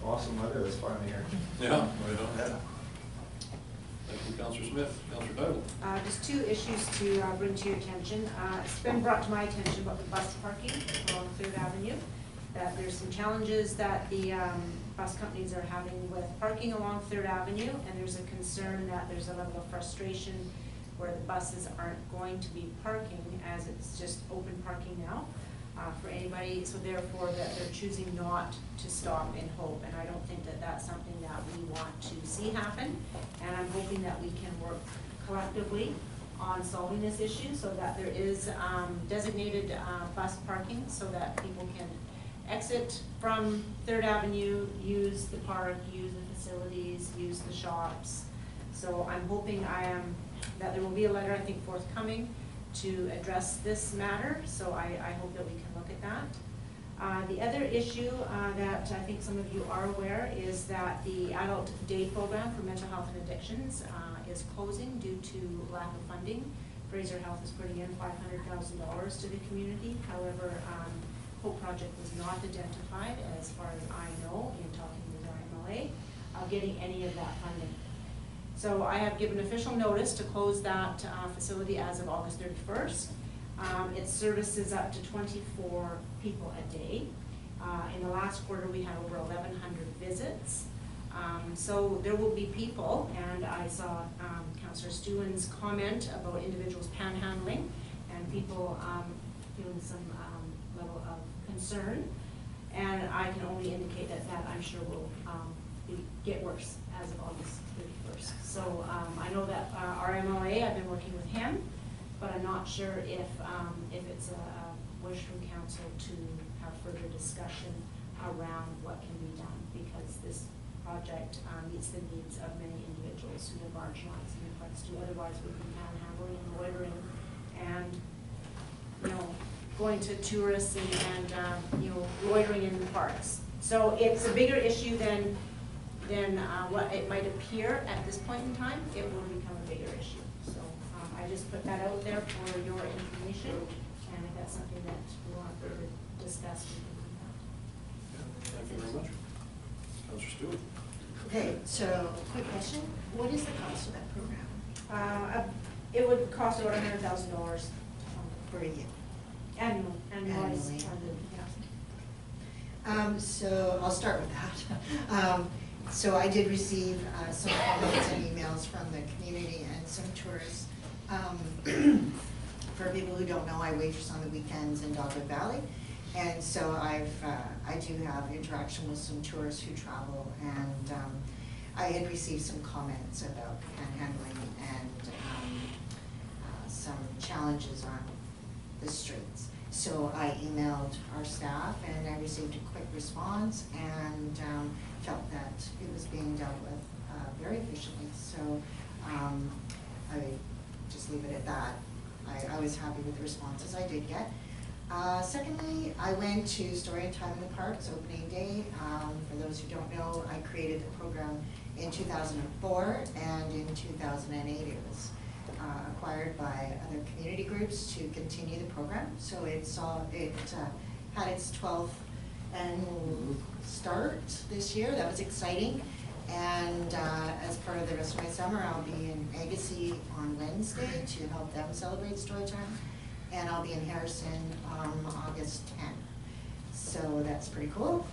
awesome weather that's finally here. Yeah, right on. Yeah. Thank you, Councillor Smith. Councillor Bible. Just two issues to bring to your attention. It's been brought to my attention about the bus parking along Third Avenue, that there's some challenges that the bus companies are having with parking along Third Avenue, and there's a concern that there's a level of frustration where the buses aren't going to be parking as it's just open parking now for anybody, so therefore that they're choosing not to stop in Hope, and I don't think that that's something that we want to see happen, and I'm hoping that we can work collectively on solving this issue so that there is designated bus parking so that people can exit from Third Avenue, use the park, use the facilities, use the shops. So I'm hoping that there will be a letter, I think, forthcoming to address this matter, so I hope that we can look at that. The other issue that I think some of you are aware is that the Adult Day Program for Mental Health and Addictions is closing due to lack of funding. Fraser Health is putting in $500,000 to the community. However, Hope Project was not identified, as far as I know, in talking with our MLA, getting any of that funding. So I have given official notice to close that facility as of August 31st. It services up to 24 people a day. In the last quarter, we had over 1,100 visits. So there will be people, and I saw Councillor Stewin's comment about individuals panhandling and people feeling some level of concern. And I can only indicate that I'm sure will get worse as of August 31st. So I know that our MLA, I've been working with him, but I'm not sure if it's a wish from council to have further discussion around what can be done, because this project meets the needs of many individuals who are marginalized and oppressed, who otherwise would be panhandling and loitering and, you know, going to tourists and you know, loitering in the parks. So it's a bigger issue than what it might appear at this point in time. It will become a bigger issue. So I just put that out there for your information, and if that's something that we want to discuss, we can do that. Thank you very much. Councillor Stewart. Okay, so quick question. What is the cost of that program? It would cost about $100,000 For a year? annually. Yeah. So I'll start with that. So I did receive some comments and emails from the community and some tourists. For people who don't know, I waitress on the weekends in Dogwood Valley. And so I do have interaction with some tourists who travel, and I had received some comments about panhandling and some challenges on the streets. So I emailed our staff, and I received a quick response, and felt that it was being dealt with very efficiently. So I just leave it at that. I was happy with the responses I did get. Secondly, I went to Story Time in the Parks opening day. For those who don't know, I created the program in 2004, and in 2008 it was acquired by other community groups to continue the program. So it had its 12th annual start this year. That was exciting. And as part of the rest of my summer, I'll be in Agassiz on Wednesday to help them celebrate Storytime. And I'll be in Harrison on August 10th. So that's pretty cool.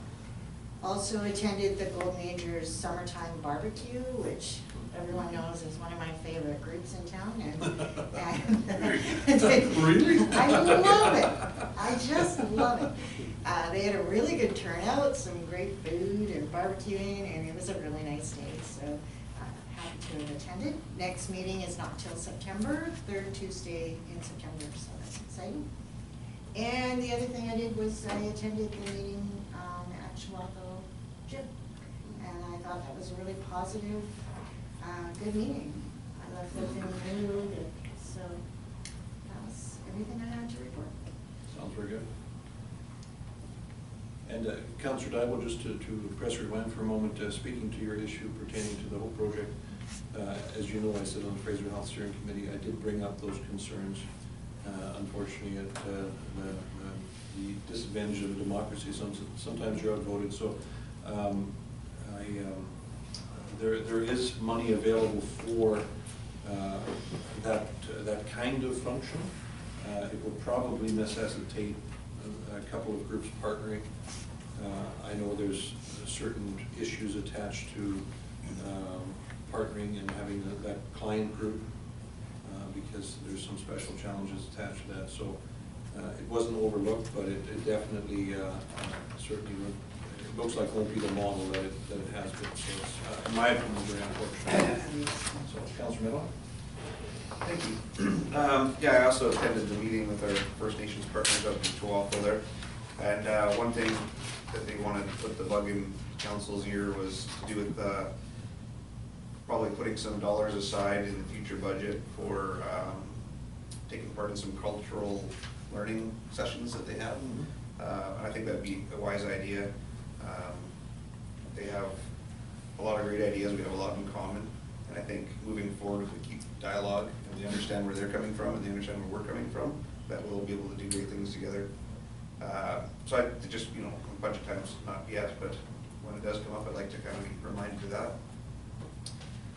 Also attended the Golden Agers Summertime Barbecue, which everyone knows is one of my favorite groups in town. Really? I love it. I just love it. They had a really good turnout, some great food and barbecuing, and it was a really nice day. So happy to have attended. Next meeting is not till September, third Tuesday in September, so that's exciting. And the other thing I did was I attended the meeting at Chihuahua Gym, and I thought that was a really positive, good meeting. I left feeling really, really good. So that was everything I had to report. Sounds very good. And Councillor Dybel, just to press rewind for a moment, speaking to your issue pertaining to the whole project, as you know, I sit on the Fraser Health Steering Committee. I did bring up those concerns. Unfortunately, at the disadvantage of democracy, sometimes you're outvoted. So there is money available for that kind of function. It will probably necessitate a couple of groups partnering. I know there's certain issues attached to partnering and having that client group because there's some special challenges attached to that. So it wasn't overlooked, but it definitely certainly it looks like won't be the model that it has been. So it's, in my opinion, very unfortunate. So, Councillor Miller. Thank you. Yeah, I also attended the meeting with our First Nations partners up in Chihuahua there. And one thing that they wanted to put the bug in council's ear was to do with probably putting some dollars aside in the future budget for taking part in some cultural learning sessions that they have. And I think that'd be a wise idea. They have a lot of great ideas. We have a lot in common. And I think moving forward, if we keep dialogue and we understand where they're coming from and they understand where we're coming from, that we'll be able to do great things together. So I just, a bunch of times, not yet, but when it does come up, I'd like to kind of be reminded of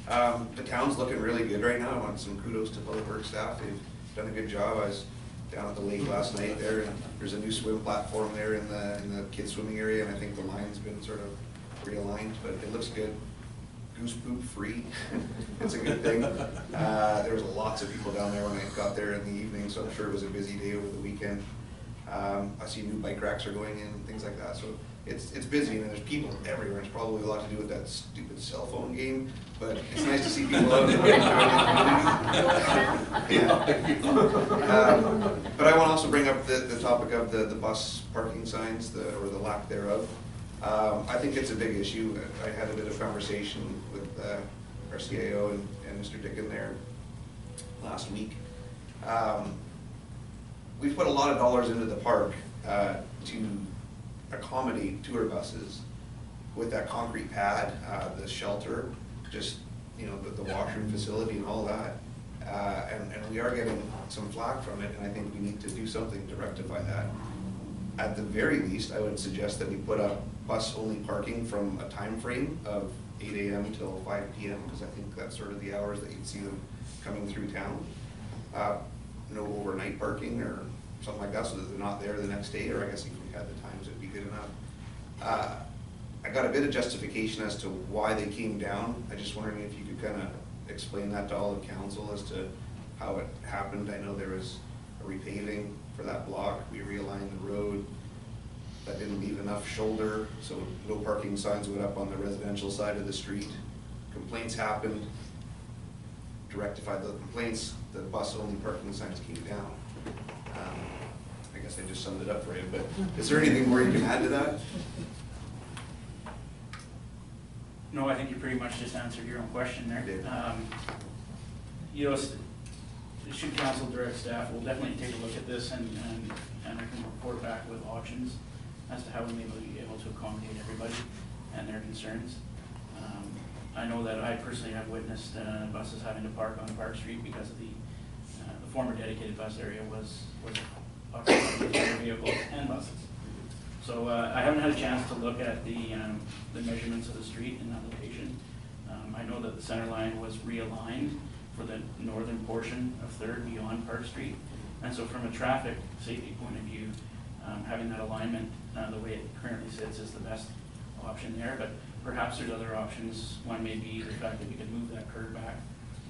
that. The town's looking really good right now. I want some kudos to public works staff. They've done a good job. I was down at the lake last night there, and there's a new swim platform there in the kids swimming area, and I think the line's been sort of realigned, but it looks good. Goose poop free. It's a good thing. There was lots of people down there when I got there in the evening, so I'm sure it was a busy day over the weekend. I see new bike racks are going in and things like that. So it's busy and there's people everywhere. It's probably a lot to do with that stupid cell phone game, but it's nice to see people out there enjoying it. But I want to also bring up the topic of the bus parking signs, or the lack thereof. I think it's a big issue. I had a bit of conversation with our CAO and Mr. Dickin there last week. We've put a lot of dollars into the park to accommodate tour buses with that concrete pad, the shelter, just the washroom facility and all that. And we are getting some flack from it, and I think we need to do something to rectify that. At the very least, I would suggest that we put up bus-only parking from a time frame of 8 a.m. till 5 p.m. because I think that's sort of the hours that you'd see them coming through town. No overnight parking or something like that, so that they're not there the next day, or I guess if we had the times, it'd be good enough. I got a bit of justification as to why they came down. I just wondering if you could kind of explain that to all of council as to how it happened. I know there was a repaving for that block. We realigned the road. That didn't leave enough shoulder, so no parking signs went up on the residential side of the street. Complaints happened. To rectify the complaints, the bus-only parking signs came down. I guess I just summed it up for you, but is there anything more you can add to that? No, I think you pretty much just answered your own question there. Should council direct staff, we'll definitely take a look at this and I can report back with options as to how we may be able to accommodate everybody and their concerns. I know that I personally have witnessed buses having to park on Park Street because of the former dedicated bus area was occupied with other vehicles and buses. So I haven't had a chance to look at the measurements of the street in that location. I know that the center line was realigned for the northern portion of 3rd beyond Park Street. And so from a traffic safety point of view, having that alignment the way it currently sits is the best option there. But perhaps there's other options. One may be the fact that we could move that curb back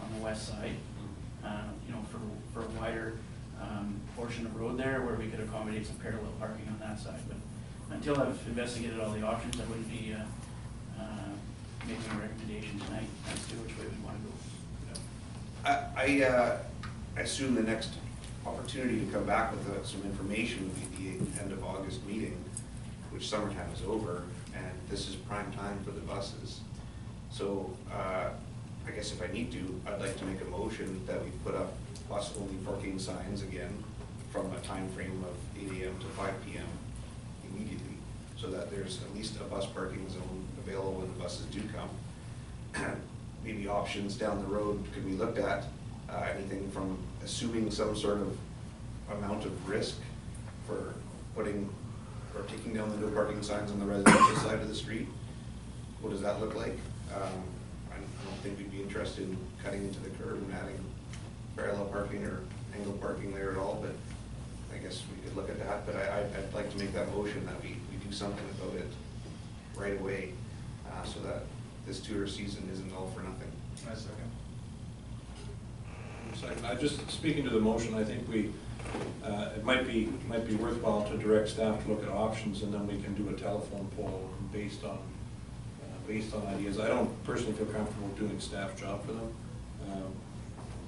on the west side, for a wider portion of road there where we could accommodate some parallel parking on that side. But until I've investigated all the options, I wouldn't be making a recommendation tonight as to which way we want to go. I assume the next opportunity to come back with some information would be the end of August meeting, which summertime is over, and this is prime time for the buses. So I guess if I need to, I'd like to make a motion that we put up bus-only parking signs again from a time frame of 8 AM to 5 PM immediately, so that there's at least a bus parking zone available when the buses do come. Maybe options down the road could be looked at, anything from assuming some sort of amount of risk for putting or taking down the no parking signs on the residential side of the street. What does that look like? I don't think we'd be interested in cutting into the curb and adding parallel parking or angle parking there at all, but I guess we could look at that. But I'd like to make that motion that we do something about it right away, so that this tourist season isn't all for nothing. I second. Second, I just, speaking to the motion, I think we, it might be worthwhile to direct staff to look at options, and then we can do a telephone poll based on ideas. I don't personally feel comfortable doing staff job for them.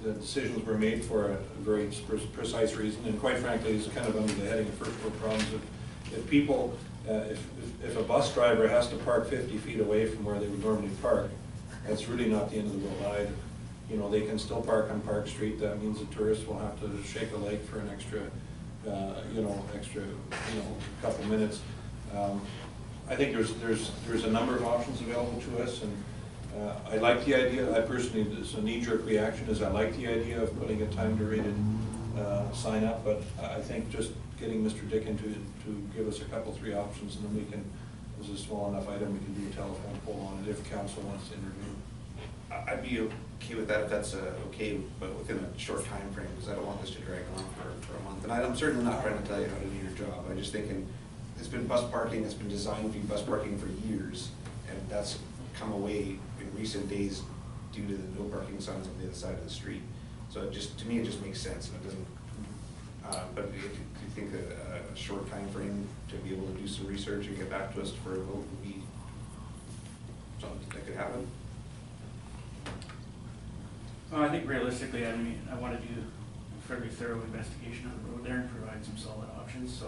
The decisions were made for a very precise reason, and quite frankly, it's kind of under the heading of first world problems. If people, if a bus driver has to park 50 feet away from where they would normally park, that's really not the end of the world either. You know, they can still park on Park Street. That means a tourist will have to shake a leg for an extra, couple minutes. I think there's a number of options available to us, and I like the idea. I personally, it's a knee-jerk reaction, is I like the idea of putting a time-derated sign up, but I think just getting Mr. Dickin to give us a couple, 3 options, and then we can, as a small enough item, we can do a telephone poll on it if council wants to intervene. I'd be okay with that if that's okay, but within a short time frame, because I don't want this to drag on for a month. And I'm certainly not trying to tell you how to do your job. I'm just thinking, it's been bus parking, it's been designed to be bus parking for years, and that's come away in recent days due to the no parking signs on the other side of the street. So it just, to me, it just makes sense, and it doesn't, but if you think a short time frame to be able to do some research and get back to us for a vote would be something that could happen. Well, I think realistically, I mean, I want to do a fairly thorough investigation of the road there and provide some solid options. So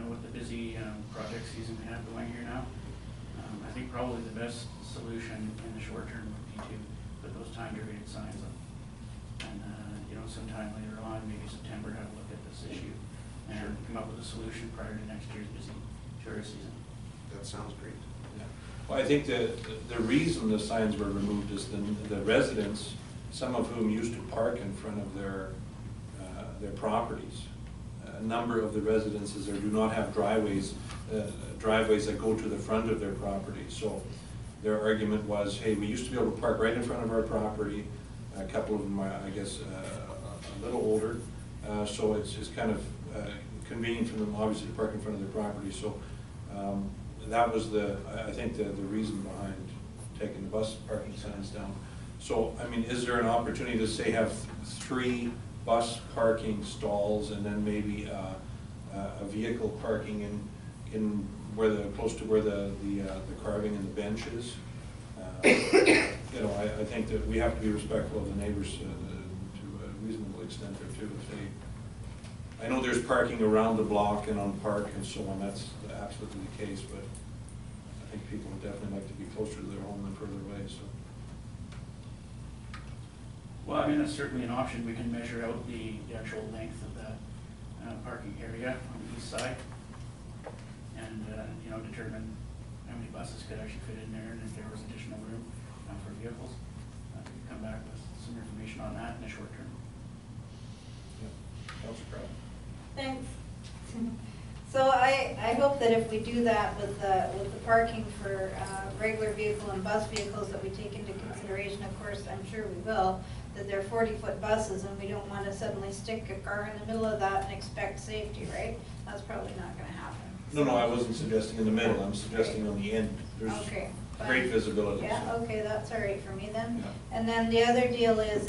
with the busy project season we have going here now, I think probably the best solution in the short term would be to put those time-derated signs up. And, sometime later on, maybe September, have a look at this issue and come up with a solution prior to next year's busy tourist season. That sounds great. Yeah. Well, I think the reason the signs were removed is the residents, some of whom used to park in front of their properties. A number of the residences there do not have driveways that go to the front of their property. So their argument was, hey, we used to be able to park right in front of our property. A couple of them are, I guess, a little older. So it's kind of convenient for them, obviously, to park in front of their property. So that was I think the reason behind taking the bus parking signs down. So, I mean, is there an opportunity to say have 3 bus parking stalls and then maybe a vehicle parking in close to where the carving and the bench is? I think that we have to be respectful of the neighbors to a reasonable extent there too. I know there's parking around the block and on Park and so on. That's absolutely the case, but I think people would definitely like to be closer to their home than further away. So. Well, I mean, that's certainly an option. We can measure out the actual length of that parking area on the east side and, determine how many buses could actually fit in there and if there was additional room for vehicles. We could come back with some information on that in the short term. Yeah, that was a problem. Thanks. So I hope that if we do that with the parking for regular vehicle and bus vehicles, that we take into consideration, of course, I'm sure we will, that they're 40-foot buses and we don't want to suddenly stick a car in the middle of that and expect safety, right? That's probably not going to happen. No, I wasn't suggesting in the middle. I'm suggesting on the end. There's great visibility. Yeah, so. okay, that's all right for me then. Yeah. And then the other deal is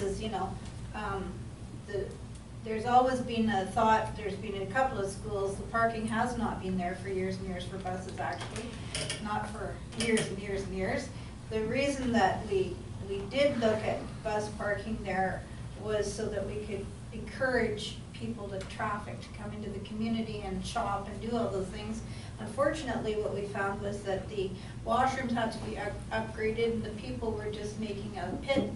there's always been a thought, there's been a couple of schools, the parking has not been there for years and years for buses actually, not for years and years and years. The reason that we did look at bus parking there was so that we could encourage people to traffic to come into the community and shop and do all those things. Unfortunately, what we found was that the washrooms had to be upgraded and the people were just making a pit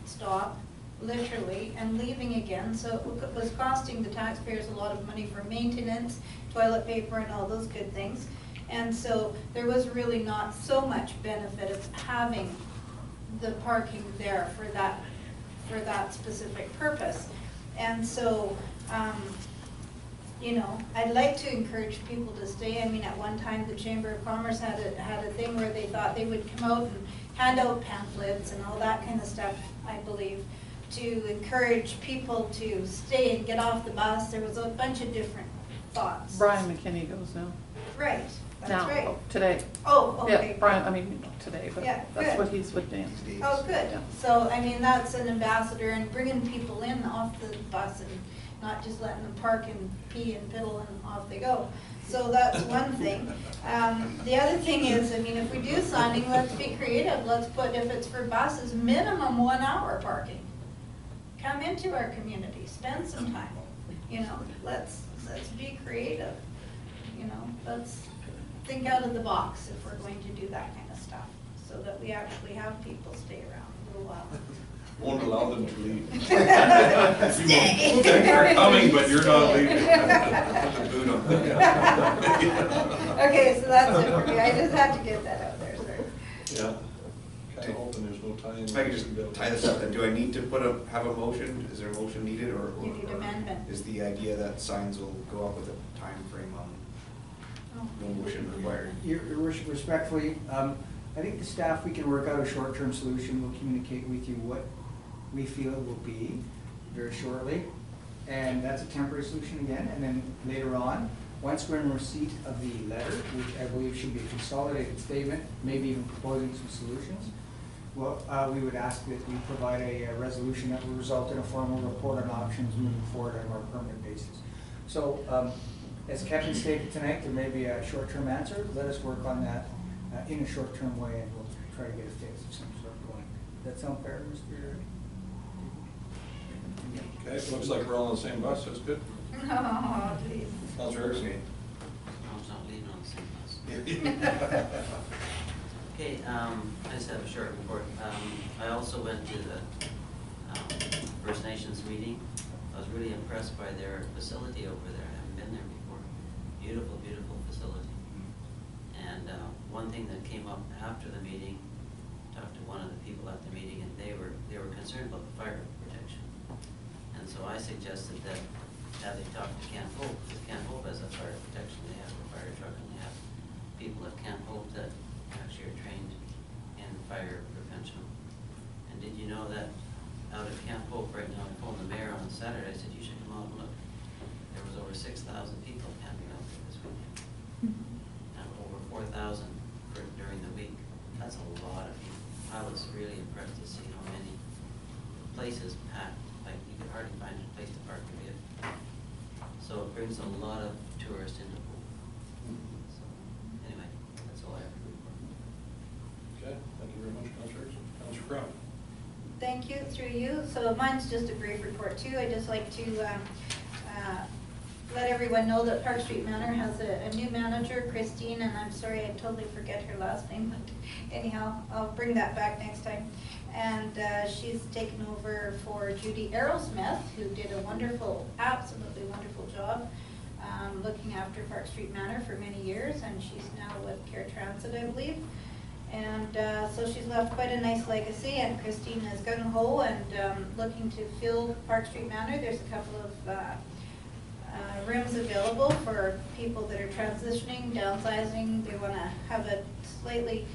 stop literally, and leaving again. So it was costing the taxpayers a lot of money for maintenance, toilet paper and all those good things. And so there was really not so much benefit of having the parking there for that specific purpose. And so, you know, I'd like to encourage people to stay. I mean, at one time, the Chamber of Commerce had a thing where they thought they would come out and hand out pamphlets and all that kind of stuff, I believe, to encourage people to stay and get off the bus. There was a bunch of different thoughts. Brian McKinney goes now. Right, that's Now, right. today. Oh, okay. Yeah, Brian, I mean, not today, but Yeah, that's good. what he's with Dan. Oh, good. Yeah. So, I mean, that's an ambassador and bringing people in off the bus and not just letting them park and pee and piddle and off they go. So that's one thing. The other thing is, I mean, if we do signing, let's be creative. Let's put, if it's for buses, minimum 1 hour parking. Come into our community, spend some time, you know, let's be creative. You know, let's think out of the box if we're going to do that kind of stuff, so that we actually have people stay around a little while. Won't allow them to leave. Stay. They're coming, but you're not leaving. Put the boot on them. Okay, so that's it for me. I just had to get that out there, sir. Yeah. Kinda hoping there's no time. If I could just tie this up, then do I need to have a motion? Is there a motion needed, or? You need amendment. Is the idea that signs will go up with a time frame on, Oh. no motion required? Your worship, respectfully, I think the staff, we can work out a short-term solution. We'll communicate with you what we feel it will be very shortly. And that's a temporary solution again. And then later on, once we're in receipt of the letter, which I believe should be a consolidated statement, maybe even proposing some solutions, well, we would ask that we provide a resolution that will result in a formal report on options moving forward on a more permanent basis. So, as Kevin stated tonight, there may be a short-term answer. Let us work on that in a short-term way, and we'll try to get a fix of some sort going. Does that sound fair, Mr.? Okay, looks like we're all on the same bus, that's good. Oh, geez. Councilor Erickson. Mom's not leaving on the same bus. Okay, I just have a short report. I also went to the First Nations meeting. I was really impressed by their facility over there. I haven't been there before. Beautiful, beautiful facility. And one thing that came up after the meeting, talked to one of the people at the meeting, and they were concerned about the fire protection. And so I suggested that they talk to Camp Hope, because Camp Hope has a fire protection. They have a fire truck, and they have people at Camp Hope that actually are trained in fire prevention. And did you know that out at Camp Hope right now, I phoned the mayor on Saturday, I said, you should come out and look. There was over 6,000 people camping out there this weekend. And over 4,000 during the week. That's a lot of people. I was really impressed to see how many places packed, like you could hardly find a place to park your vehicle. So it brings a lot of tourists into Hope. So anyway, that's all I have to report. Okay, thank you very much, Councilor Erickson. Councilor Crowe. Thank you, through you. So mine's just a brief report too. I'd just like to let everyone know that Park Street Manor has a new manager, Christine, and I'm sorry, I totally forget her last name, but anyhow, I'll bring that back next time. And she's taken over for Judy Arrowsmith, who did a wonderful, absolutely wonderful job looking after Park Street Manor for many years, and she's now with Care Transit, I believe. And so she's left quite a nice legacy, and Christine is gung-ho and looking to fill Park Street Manor. There's a couple of rooms available for people that are transitioning, downsizing. They want to have a slightly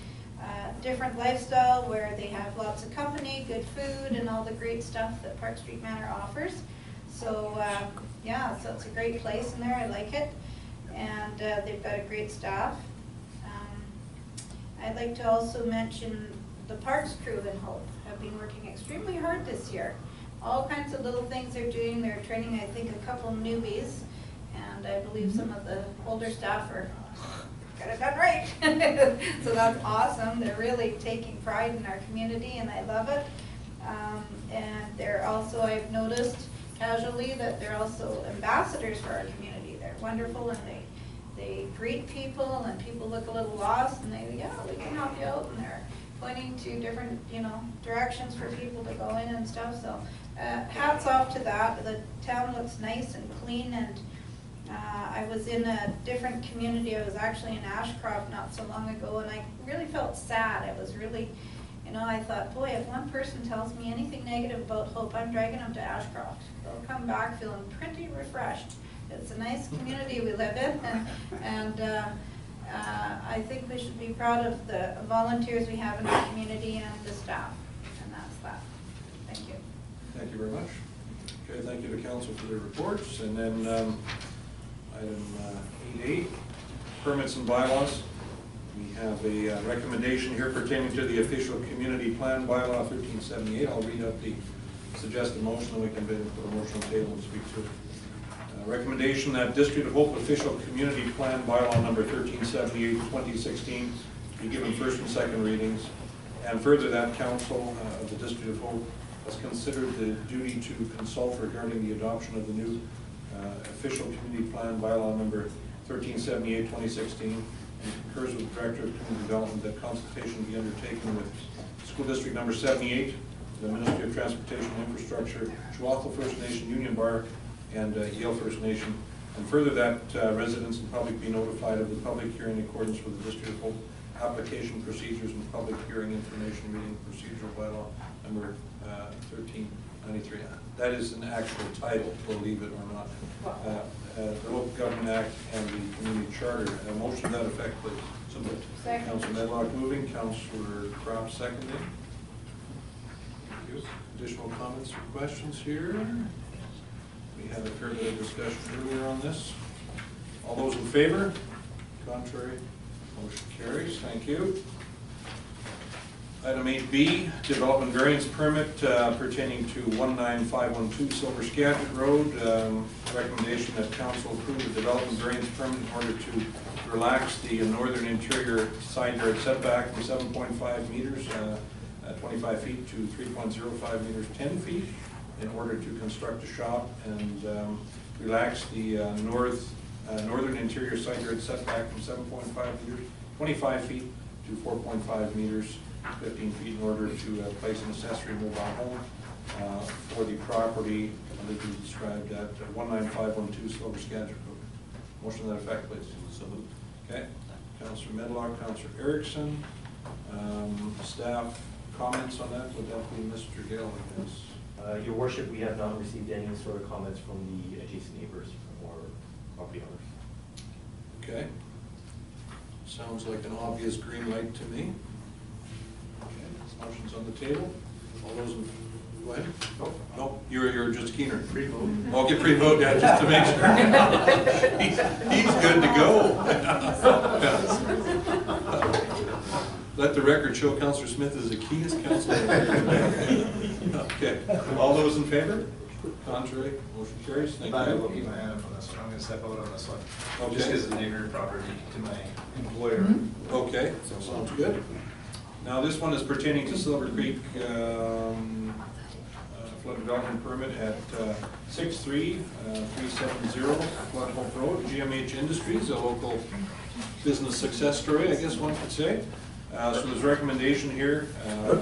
different lifestyle where they have lots of company, good food, and all the great stuff that Park Street Manor offers. So yeah, so it's a great place in there. I like it, and they've got a great staff. I'd like to also mention the parks crew in Hope have been working extremely hard this year. All kinds of little things they're doing. They're training, I think, a couple newbies, and I believe some of the older staff are got it done right. So that's awesome. They're really taking pride in our community, and I love it. And they're also, I've noticed casually that they're also ambassadors for our community. They're wonderful, and they greet people, and people look a little lost, and they, yeah, we can help you out, and they're pointing to different, you know, directions for people to go in and stuff, so, hats off to that. The town looks nice and clean, and, I was in a different community. I was actually in Ashcroft not so long ago, and I really felt sad. It was really, you know, I thought, boy, if one person tells me anything negative about Hope, I'm dragging them to Ashcroft. They'll come back feeling pretty refreshed. It's a nice community we live in, and I think we should be proud of the volunteers we have in our community and the staff, and that's that. Thank you. Thank you very much. Okay, thank you to council for their reports. And then item 8A, permits and bylaws. We have a recommendation here pertaining to the official community plan bylaw 1378. I'll read out the suggested motion, and we can then put a motion on the table and speak to it. Recommendation that District of Hope official community plan bylaw number 1378 2016 be given first and second readings, and further that council of the District of Hope has considered the duty to consult regarding the adoption of the new official community plan bylaw number 1378 2016, and concurs with the Director of Community Development that consultation be undertaken with School District number 78, the Ministry of Transportation and Infrastructure, Chihuahua First Nation, Union Bar, and Yale First Nation, and further that residents and public be notified of the public hearing in accordance with the District of Hope application procedures and public hearing information reading procedural bylaw number 1393. That is an actual title, believe it or not. The Local Government Act and the Community Charter. A motion to that effect, please. So moved. Second. Councilor Medlock moving, Councilor Cropp seconding. Thank you. Additional comments or questions here? We had a fair bit of discussion earlier on this. All those in favor? Contrary? Motion carries. Thank you. Item 8B, development variance permit pertaining to 19512 Silver Skagit Road. Recommendation that council approve the development variance permit in order to relax the northern interior side yard setback from 7.5 meters, 25 feet, to 3.05 meters, 10 feet, in order to construct a shop, and relax the northern interior side yard setback from 7.5 meters, 25 feet, to 4.5 meters, 15 feet, in order to place an accessory mobile home for the property that you described at 19512 Silver Skagit Road. Motion to that effect, please. So moved. Okay. Councilor Medlock, Councilor Erickson. Staff comments on that? Would that be Mr. Gale, I guess? Your worship, we have not received any sort of comments from the adjacent neighbors or property owners. Okay. Sounds like an obvious green light to me. Okay, motion's on the table. All those in, go ahead. No, you're just keener. Pre-vote. Okay, pre-vote, yeah, just to make sure. He's good to go. Let the record show Councilor Smith is the keenest councilor. Okay, all those in favor? Contrary, motion carries. Thank you. I will keep my hand up on this one. I'm going to step out on this one. Okay. Just because it's neighboring property to my employer. Okay, so sounds good. Now, this one is pertaining to Silver Creek flood development permit at 63370 Flood Hope Road, GMH Industries, a local business success story, I guess one could say. So there's a recommendation here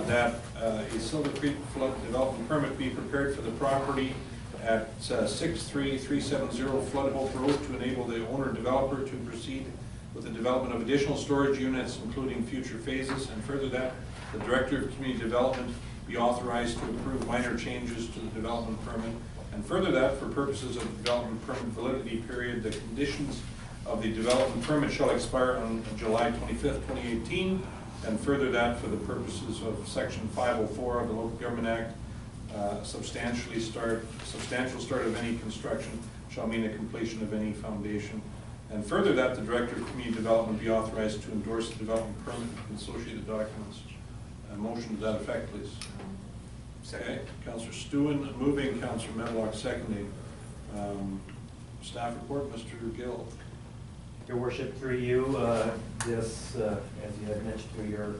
that a Silver Creek flood development permit be prepared for the property at 63370 Flood Hope Road to enable the owner developer to proceed with the development of additional storage units, including future phases, and further that the Director of Community Development be authorized to approve minor changes to the development permit, and further that for purposes of the development permit validity period, the conditions of the development permit shall expire on July 25th, 2018, and further that for the purposes of Section 504 of the Local Government Act, substantial start of any construction shall mean a completion of any foundation. And further that the Director of Community Development be authorized to endorse the development permit and associated documents. A motion to that effect, please. Okay, Councilor Stewin moving, Councilor Medlock seconding. Staff report, Mr. Gill. Your worship, through you, this, as you had mentioned through your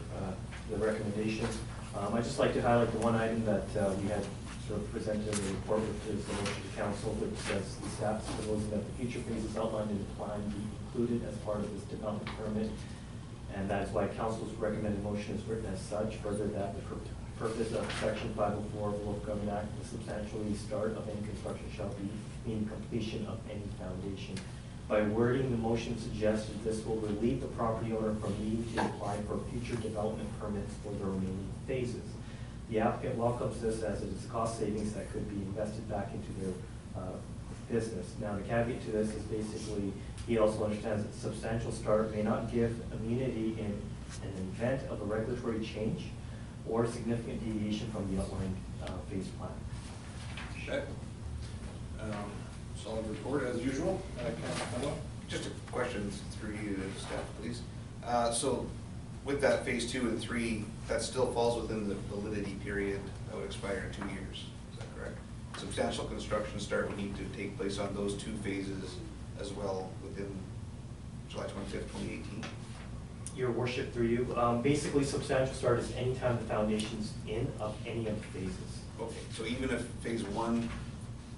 the recommendations, I'd just like to highlight the one item that we had sort of presented in the report, which is the motion to council, which says the staff is proposing that the future phases outlined in the plan be included as part of this development permit, And that is why council's recommended motion is written as such, further that the purpose of section 504 of the Local Government Act, the substantially start of any construction shall be mean completion of any foundation. By wording, the motion suggested this will relieve the property owner from needing to apply for future development permits for the remaining phases. The applicant welcomes this as it is cost savings that could be invested back into their business. Now, the caveat to this is basically, he also understands that substantial start may not give immunity in an event of a regulatory change or significant deviation from the outlined phase plan. Okay. Solid report as usual. Councilor Pennell? Just a question through you to staff, please. So with that phase 2 and 3, that still falls within the validity period that would expire in 2 years, is that correct? Substantial construction start would need to take place on those 2 phases as well within July 25th, 2018? Your worship, through you, basically substantial start is any time the foundation's in of any of the phases. Okay, so even if phase 1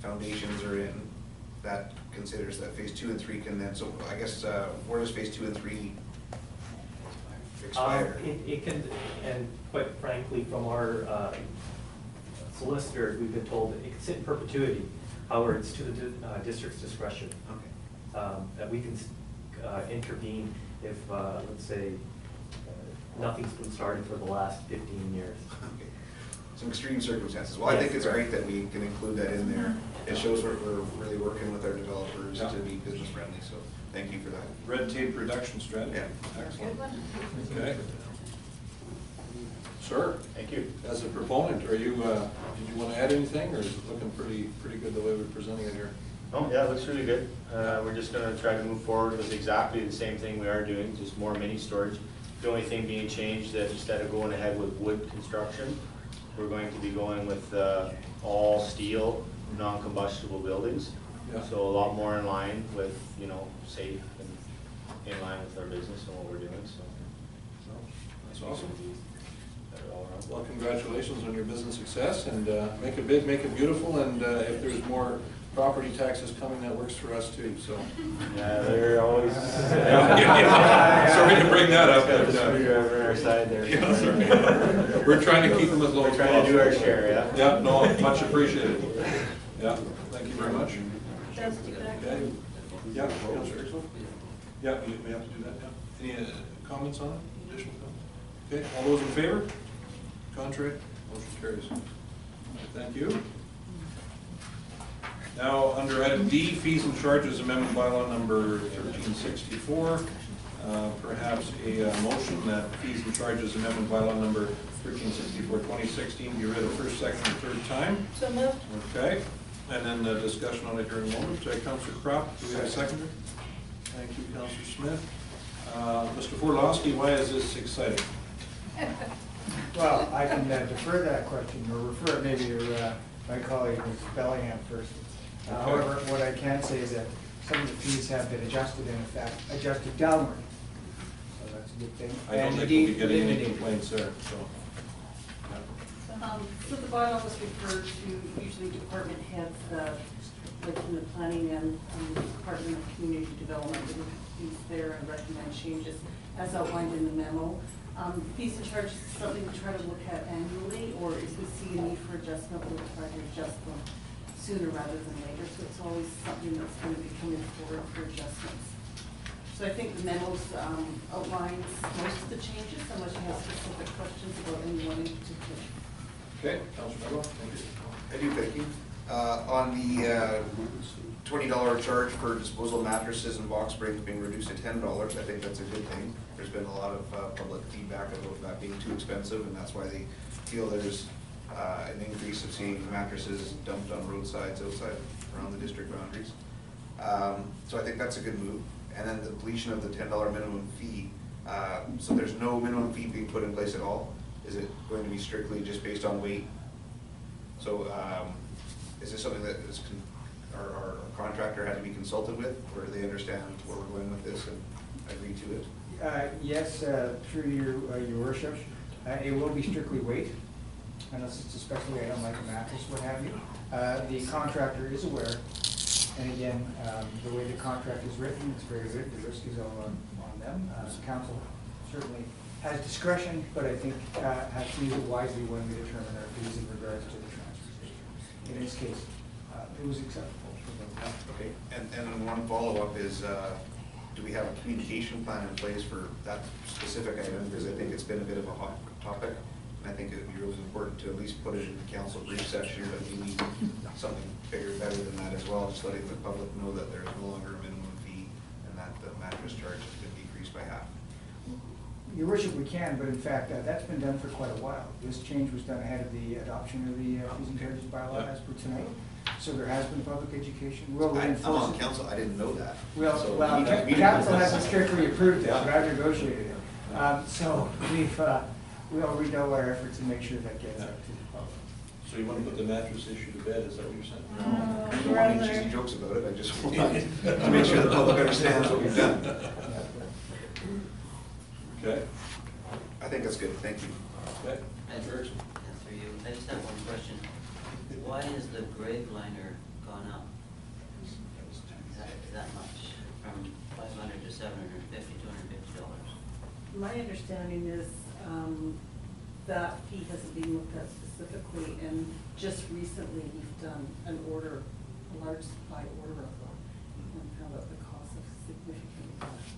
foundations are in, that considers that phase 2 and 3 can then, so I guess, where does phase 2 and 3 expire? It can, and quite frankly, from our solicitors, we've been told that it can sit in perpetuity. However, it's to the district's discretion. Okay. That we can intervene if, let's say, nothing's been started for the last 15 years. Okay. Some extreme circumstances. Well, I think it's great that we can include that in there. It shows we're really working with our developers to be business friendly, so thank you for that. Red tape reduction strategy. Yeah. Excellent. Okay. Sir? Thank you. As a proponent, are you, did you want to add anything, or is it looking pretty good the way we're presenting it here? Oh, yeah, it looks really good. We're just gonna try to move forward with exactly the same thing we are doing, just more mini storage. The only thing being changed that instead of going ahead with wood construction, we're going to be going with all steel, non-combustible buildings. Yeah. So a lot more in line with, you know, safe and in line with our business and what we're doing, so. That's awesome. Better all around. Well, congratulations on your business success, and make it big, make it beautiful, and if there's more property taxes coming, that works for us too, so. Yeah, they're always. Sorry to bring that up. Got the screwdriver on our side there. Yeah, sorry. We're trying to keep them as low as possible. Trying to do our share, yeah? Yeah, no, much appreciated. Yeah, thank you very much. Okay. Yeah, Councilor Exel? Yeah, we have to do that, yeah. Any comments on it, additional comments? Okay, all those in favor? Contrary? Motion carries. Thank you. Now, under item D, fees and charges amendment bylaw number 1364. Perhaps a motion that fees and charges amendment bylaw number 1364, 2016 be read a first, second, and third time. So moved. Okay, and then the discussion on it here in a moment. Councilor Crop, do we have a seconder? Thank you, Councilor Smith. Mr. Forlowski, why is this exciting? Well, I can defer that question, or refer it maybe to my colleague, Ms. Bellingham, first. However, what I can say is that some of the fees have been adjusted, in effect, adjusted downward. So that's a good thing. I don't think we'll be getting any complaints there, so. So the bylaw was referred to usually department heads, like in the planning and Department of Community Development, and he's there and recommend changes as outlined in the memo. Fees and charges is something to try to look at annually, or if we see a need for adjustment, we'll try to adjust them sooner rather than later. So it's always something that's going to be coming forward for adjustments. So I think the memos outlines most of the changes, unless you have specific questions about any one in particular. Okay, Councilor Mello, thank you. I do, thank you. On the $20 charge for disposal mattresses and box springs being reduced to $10, I think that's a good thing. There's been a lot of public feedback about that being too expensive, and that's why they feel there's an increase of seeing mattresses dumped on roadsides outside around the district boundaries. So I think that's a good move. And then the deletion of the $10 minimum fee. So there's no minimum fee being put in place at all? Is it going to be strictly just based on weight? So is this something that is our contractor had to be consulted with, or do they understand where we're going with this and agree to it? Yes, through your worship, it will be strictly weight, unless it's a special item like a mattress, what have you. The contractor is aware, and again, the way the contract is written, it's very good. The risk is all on them. Council certainly has discretion, but I think has to use it wisely when we determine our fees in regards to the transfer station. In this case, it was acceptable for them. Okay, and then one follow-up is, do we have a communication plan in place for that specific item? Because I think it's been a bit of a hot topic. And I think it would be really important to at least put it in the council brief section, but we need something bigger, better than that as well, just letting the public know that there's no longer a minimum fee and that the mattress charge has been decreased by half. Your worship, we can, but in fact, that's been done for quite a while. This change was done ahead of the adoption of the fees and charges bylaw as per tonight. So there has been public education. We'll I'm reinforce on it. council, I didn't know that. Well, So well, we need to- we need to- council hasn't strictly approved it, but I've negotiated it. So we'll redouble our efforts to make sure that gets out to the public. So you want to put the mattress issue to bed, is that what you're saying? I don't want any cheesy jokes about it, I just want to make sure the public understands what we've done. Okay. I think that's good, thank you. Okay. That's for you. I just have one question. Why is the grave liner gone up? Is that much? From $500 to $750, $250? My understanding is that fee hasn't been looked at specifically, and just recently we've done an order, a large supply order of them, and found out the cost of significantly less.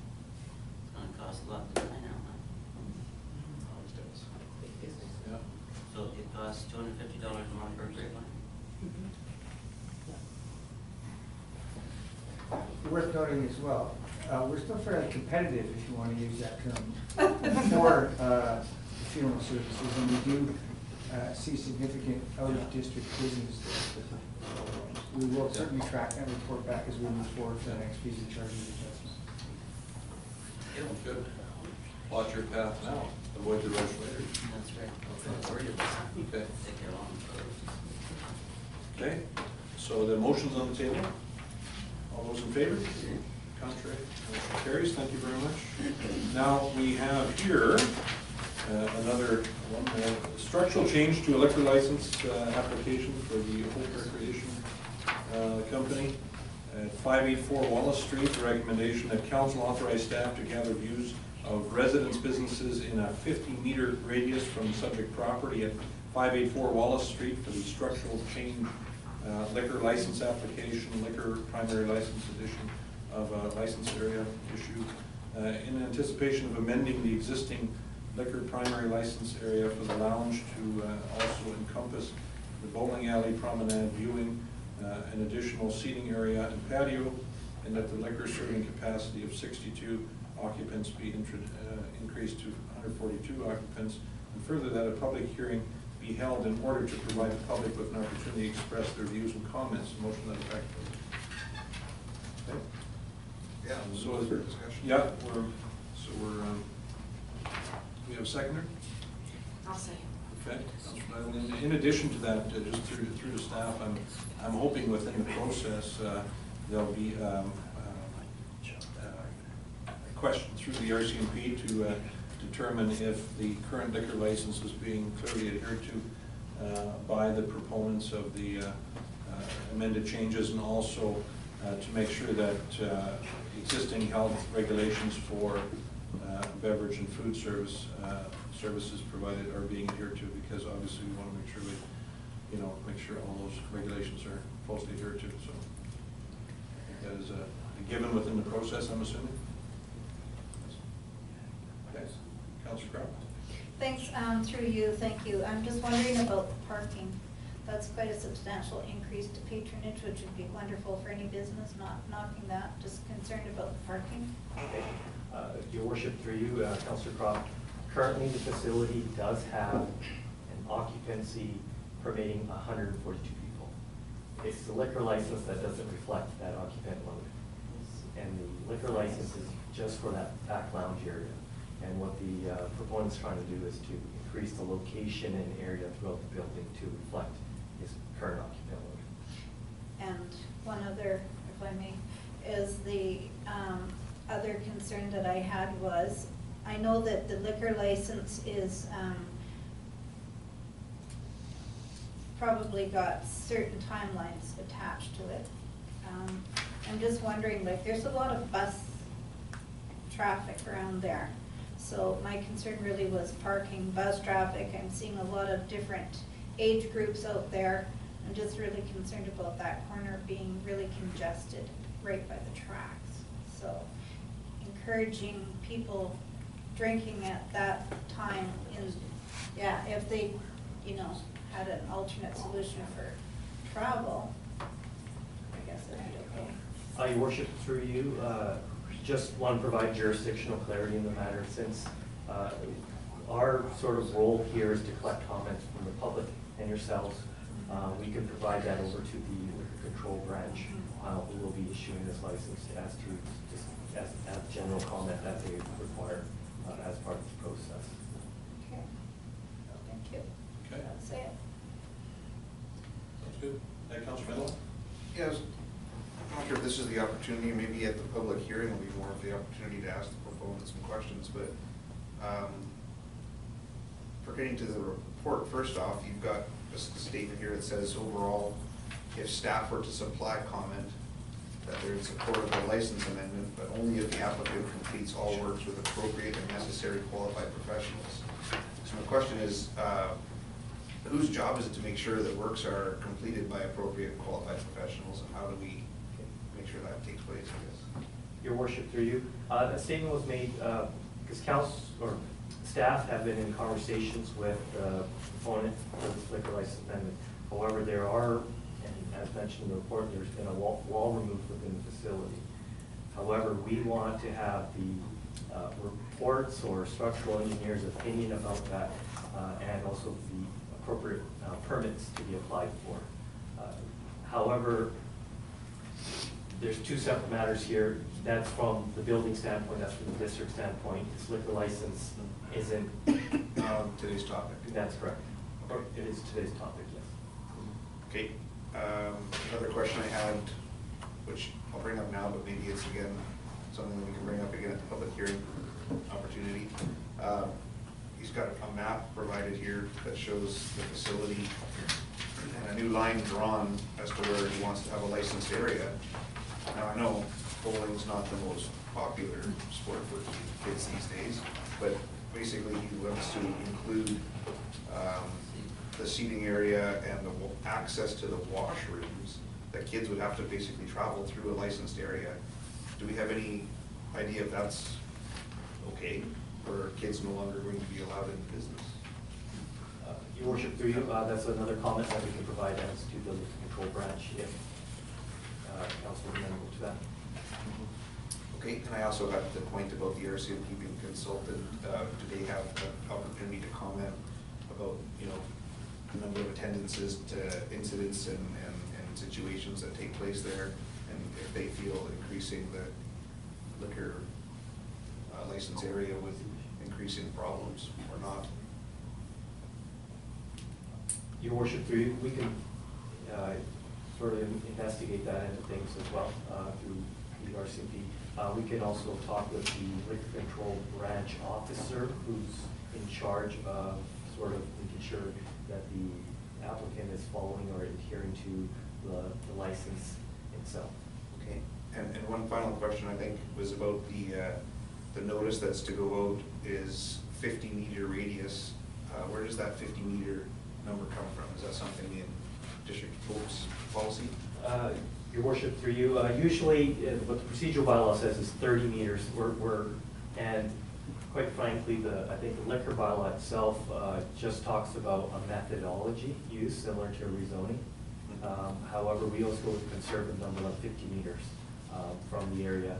It's gonna cost a lot to buy now, huh? Always does. Yeah. So it costs $250 more per grave liner? Worth noting as well, we're still fairly competitive, if you want to use that term, for funeral services, and we do see significant out-of-district business there. We will certainly track that report back as we move forward for the next fees and charges adjustment. Good. Plot your path now, avoid the rush later. That's right. I'm worried about that. Okay. Take care long. Okay, so the motion's on the table. All those in favor? Contrary? Motion carries. Thank you very much. Now, we have here another one, structural change to a liquor license application for the Hope Recreation Company at 584 Wallace Street. The recommendation that council authorize staff to gather views of residents' businesses in a 50-meter radius from the subject property at 584 Wallace Street for the structural change liquor license application, liquor primary license edition of a license area issue in anticipation of amending the existing liquor primary license area for the lounge to also encompass the bowling alley, promenade, viewing, an additional seating area and patio, and that the liquor serving capacity of 62 occupants be increased to 142 occupants, and further that a public hearing be held in order to provide the public with an opportunity to express their views and comments. Motion to that effect. Okay. Yeah, So is for discussion. Yeah, we have a seconder? I'll say. Okay. In addition to that, just through the staff, I'm hoping within the process, there'll be a question through the RCMP to determine if the current liquor license is being clearly adhered to by the proponents of the amended changes, and also to make sure that existing health regulations for beverage and food services provided are being adhered to, because obviously we want to make sure we, make sure all those regulations are closely adhered to. So I think that is a given within the process, I'm assuming. Okay, Councilor Crabb. Thanks, through you, thank you. I'm just wondering about the parking. That's quite a substantial increase to patronage, which would be wonderful for any business, not knocking that, just concerned about the parking. Okay. Your worship, through you, Councilor Croft, currently the facility does have an occupancy permitting 142 people. It's the liquor license that doesn't reflect that occupant load. And the liquor license is just for that back lounge area. And what the proponent's trying to do is to increase the location and area throughout the building to reflect his current occupant load. And one other, if I may, is the other concern that I had was, I know that the liquor license is probably got certain timelines attached to it. I'm just wondering, like, there's a lot of bus traffic around there. So my concern really was parking, bus traffic. I'm seeing a lot of different age groups out there. I'm just really concerned about that corner being really congested right by the tracks. So encouraging people drinking at that time in, yeah, if they, you know, had an alternate solution for travel, I guess it'd be okay. Your worship, through you, just want to provide jurisdictional clarity in the matter, since our sort of role here is to collect comments from the public and yourselves. We can provide that over to the liquor control branch, who will be issuing this license as to, just as general comment that they require as part of the process. Okay. Thank you. Okay. That's it. Sounds good. Councilor Miller? Yes, I'm not sure if this is the opportunity, maybe at the public hearing will be more of the opportunity to ask the proponents some questions, but pertaining to the report, first off, you've got a statement here that says overall, if staff were to supply comment that they're in support of the license amendment, but only if the applicant completes all works with appropriate and necessary qualified professionals. So my question is, whose job is it to make sure that works are completed by appropriate qualified professionals, and how do we make sure that takes place, I guess? Your worship, through you, that statement was made because council or staff have been in conversations with the proponent of this liquor license amendment. However, there are, and as mentioned in the report, there's been a wall removed within the facility. However, we want to have the reports or structural engineer's opinion about that, and also the appropriate permits to be applied for. However, there's two separate matters here. That's from the building standpoint, that's from the district standpoint. This liquor license isn't today's topic. That's correct. It is today's topic, yes. Okay. Another question I had, which I'll bring up now, but maybe it's again something that we can bring up again at the public hearing opportunity. He's got a map provided here that shows the facility and a new line drawn as to where he wants to have a licensed area. Now, I know bowling's not the most popular sport for kids these days, but basically he wants to include the seating area and the access to the washrooms that kids would have to basically travel through a licensed area. Do we have any idea if that's okay, or are kids no longer going to be allowed in the business? Your worship, through you, that's another comment that we can provide as to the liquor control branch if council is amenable to that. Okay, and I also have the point about the RCMP being consulted. Do they have an opportunity to comment about, you know, the number of attendances to incidents and situations that take place there, and if they feel increasing the liquor license area with increasing problems or not? Your worship, through you, we can sort of investigate that into things as well through the RCMP. We can also talk with the liquor control branch officer who's in charge of sort of making sure that the applicant is following or adhering to the license itself. Okay, and one final question I think was about the notice that's to go out is 50-meter radius. Where does that 50-meter number come from? Is that something in district folks policy? Your worship, through you, usually what the procedural bylaw says is 30 meters. And quite frankly, I think the liquor bylaw itself just talks about a methodology used similar to rezoning. However, we also go with a conservative number of 50 meters from the area.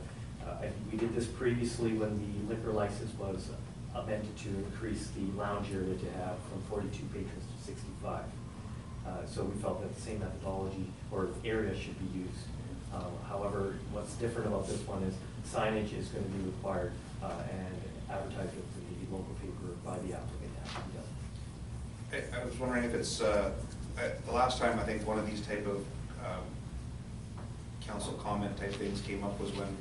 We did this previously when the liquor license was amended to increase the lounge area to have from 42 patrons to 65. So we felt that the same methodology or area should be used. However, what's different about this one is signage is going to be required and advertisement in the local paper by the applicant has to be done. I was wondering if it's, the last time I think one of these type of council comment type things came up was when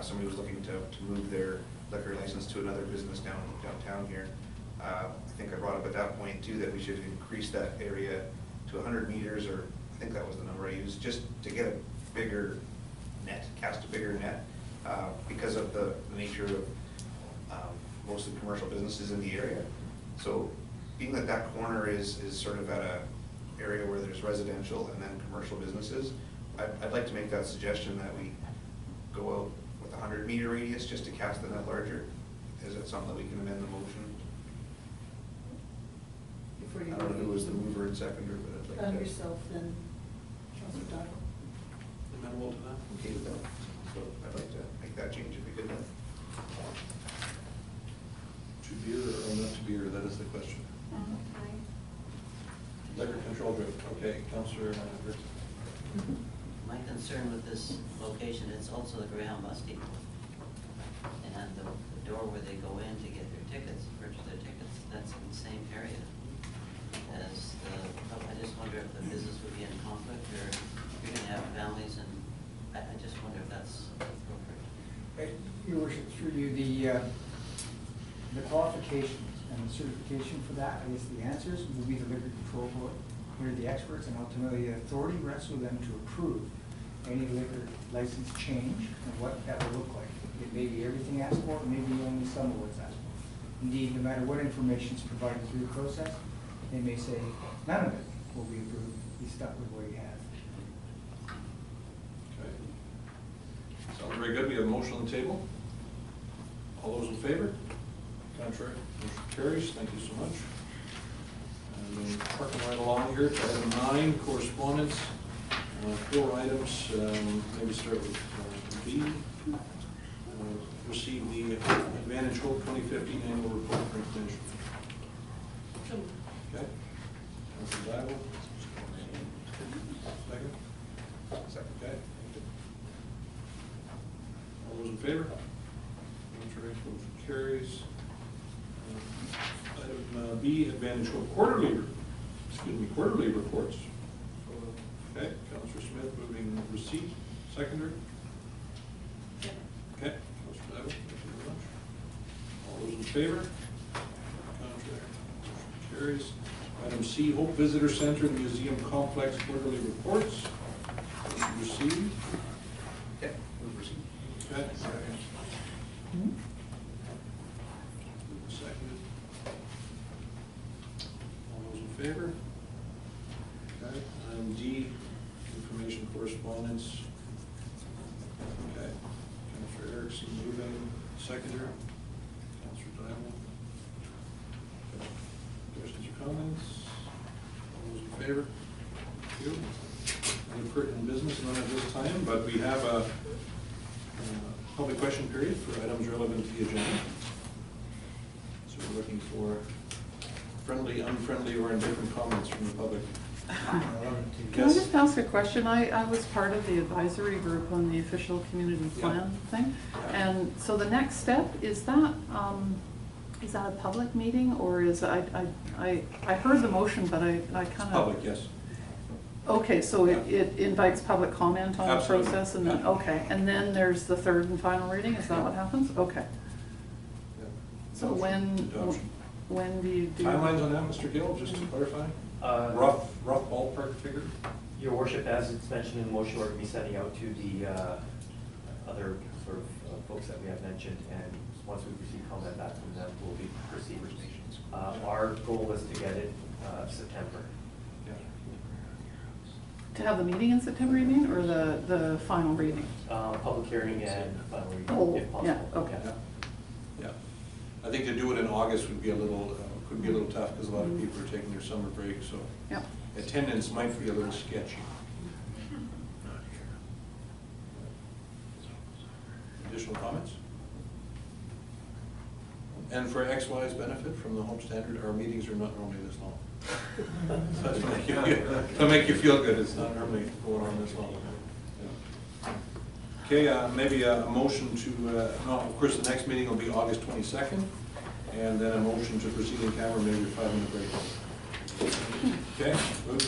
somebody was looking to move their liquor license to another business downtown here. I think I brought up at that point too that we should increase that area to 100 meters, or I think that was the number I used, just to get a bigger net, cast a bigger net, because of the nature of most of the commercial businesses in the area. So being that that corner is sort of at a area where there's residential and then commercial businesses, I'd like to make that suggestion that we go out with a 100-meter radius just to cast the net larger. Is it something that we can amend the motion? Before I you don't know who was the go, mover and seconder, but I'd like to. yourself then, Councilor Dodd. Amenable to that? Okay with that. So I'd like to make that change if we could then. To beer or not to beer, that is the question. Liquor control group, okay, Councillor Britt. My concern with this location, it's also the Greyhound Bus Depot. And the door where they go in to get their tickets, purchase their tickets, that's in the same area as the, I just wonder if the business would be in conflict, or you're gonna have families, and I just wonder if that's appropriate. Your worship, through you, the qualifications and the certification for that, I guess the answers will be the Liquor Control Board. They're the experts, and ultimately the authority rests with them to approve any liquor license change and what that will look like. It may be everything asked for, it may be only some of what's asked for. Indeed, no matter what information is provided through the process, they may say none of it will be approved, be stuck with what you have. Okay. Sounds very good. We have a motion on the table. All those in favor? Contrary? Motion carries. Thank you so much. And then parking right along here to item 9, correspondence. 4 items. Maybe start with B. Receive the Advantage Hope 2015 annual report for information. Okay. Councilor Dival. Second. Second. Okay. All those in favor? Contrary? Motion carries. Item B, Advantage Hope quarterly reports. Okay, Councilor Smith moving receipt, seconder. Okay, Councilor Dival, thank you very much. All those in favor? Contrary? Motion carries. Item C, Hope Visitor Center and Museum Complex quarterly reports. Received. Yeah, move receipt. Okay. Seconded. All those in favor? Okay. Item D, information correspondence. Okay. Councilor Erickson moving, seconder. Councilor Diamond. Okay. Questions or comments? All those in favor? Thank you. Any pertinent business, none at this time, but we have a public question period for items relevant to the agenda. So we're looking for friendly, unfriendly, or indifferent comments from the public. Can I just ask a question? I was part of the advisory group on the official community plan thing. And so the next step, is that a public meeting, or is, I heard the motion, but I kind of. Public, yes. Okay, so it invites public comment on the Absolutely. process, and then, Yeah. okay, and then there's the third and final reading, is that what happens? Okay. Yeah. So Adoption. when do you do? Timelines on that, Mr. Gill, just to clarify? Rough ballpark figure? Your worship, as it's mentioned in the motion, we're going to be sending out to the other sort of folks that we have mentioned, and once we receive comment back from them, we'll be proceeding. Our goal is to get it September. To have the meeting in September, you mean, or the final reading? Public hearing and final Oh, reading, if possible. yeah, okay. Yeah. I think to do it in August would be a little, could be a little tough, because a lot of people are taking their summer break, so. Yep. Attendance might be a little sketchy. Additional comments? And for XY's benefit, from the Home Standard, our meetings are not normally this long. So to make you feel good, it's not normally going on this long. Yeah. Okay, maybe a motion to, no, of course, the next meeting will be August 22nd, and then a motion to proceed in camera, maybe a 5-minute break. Okay, good.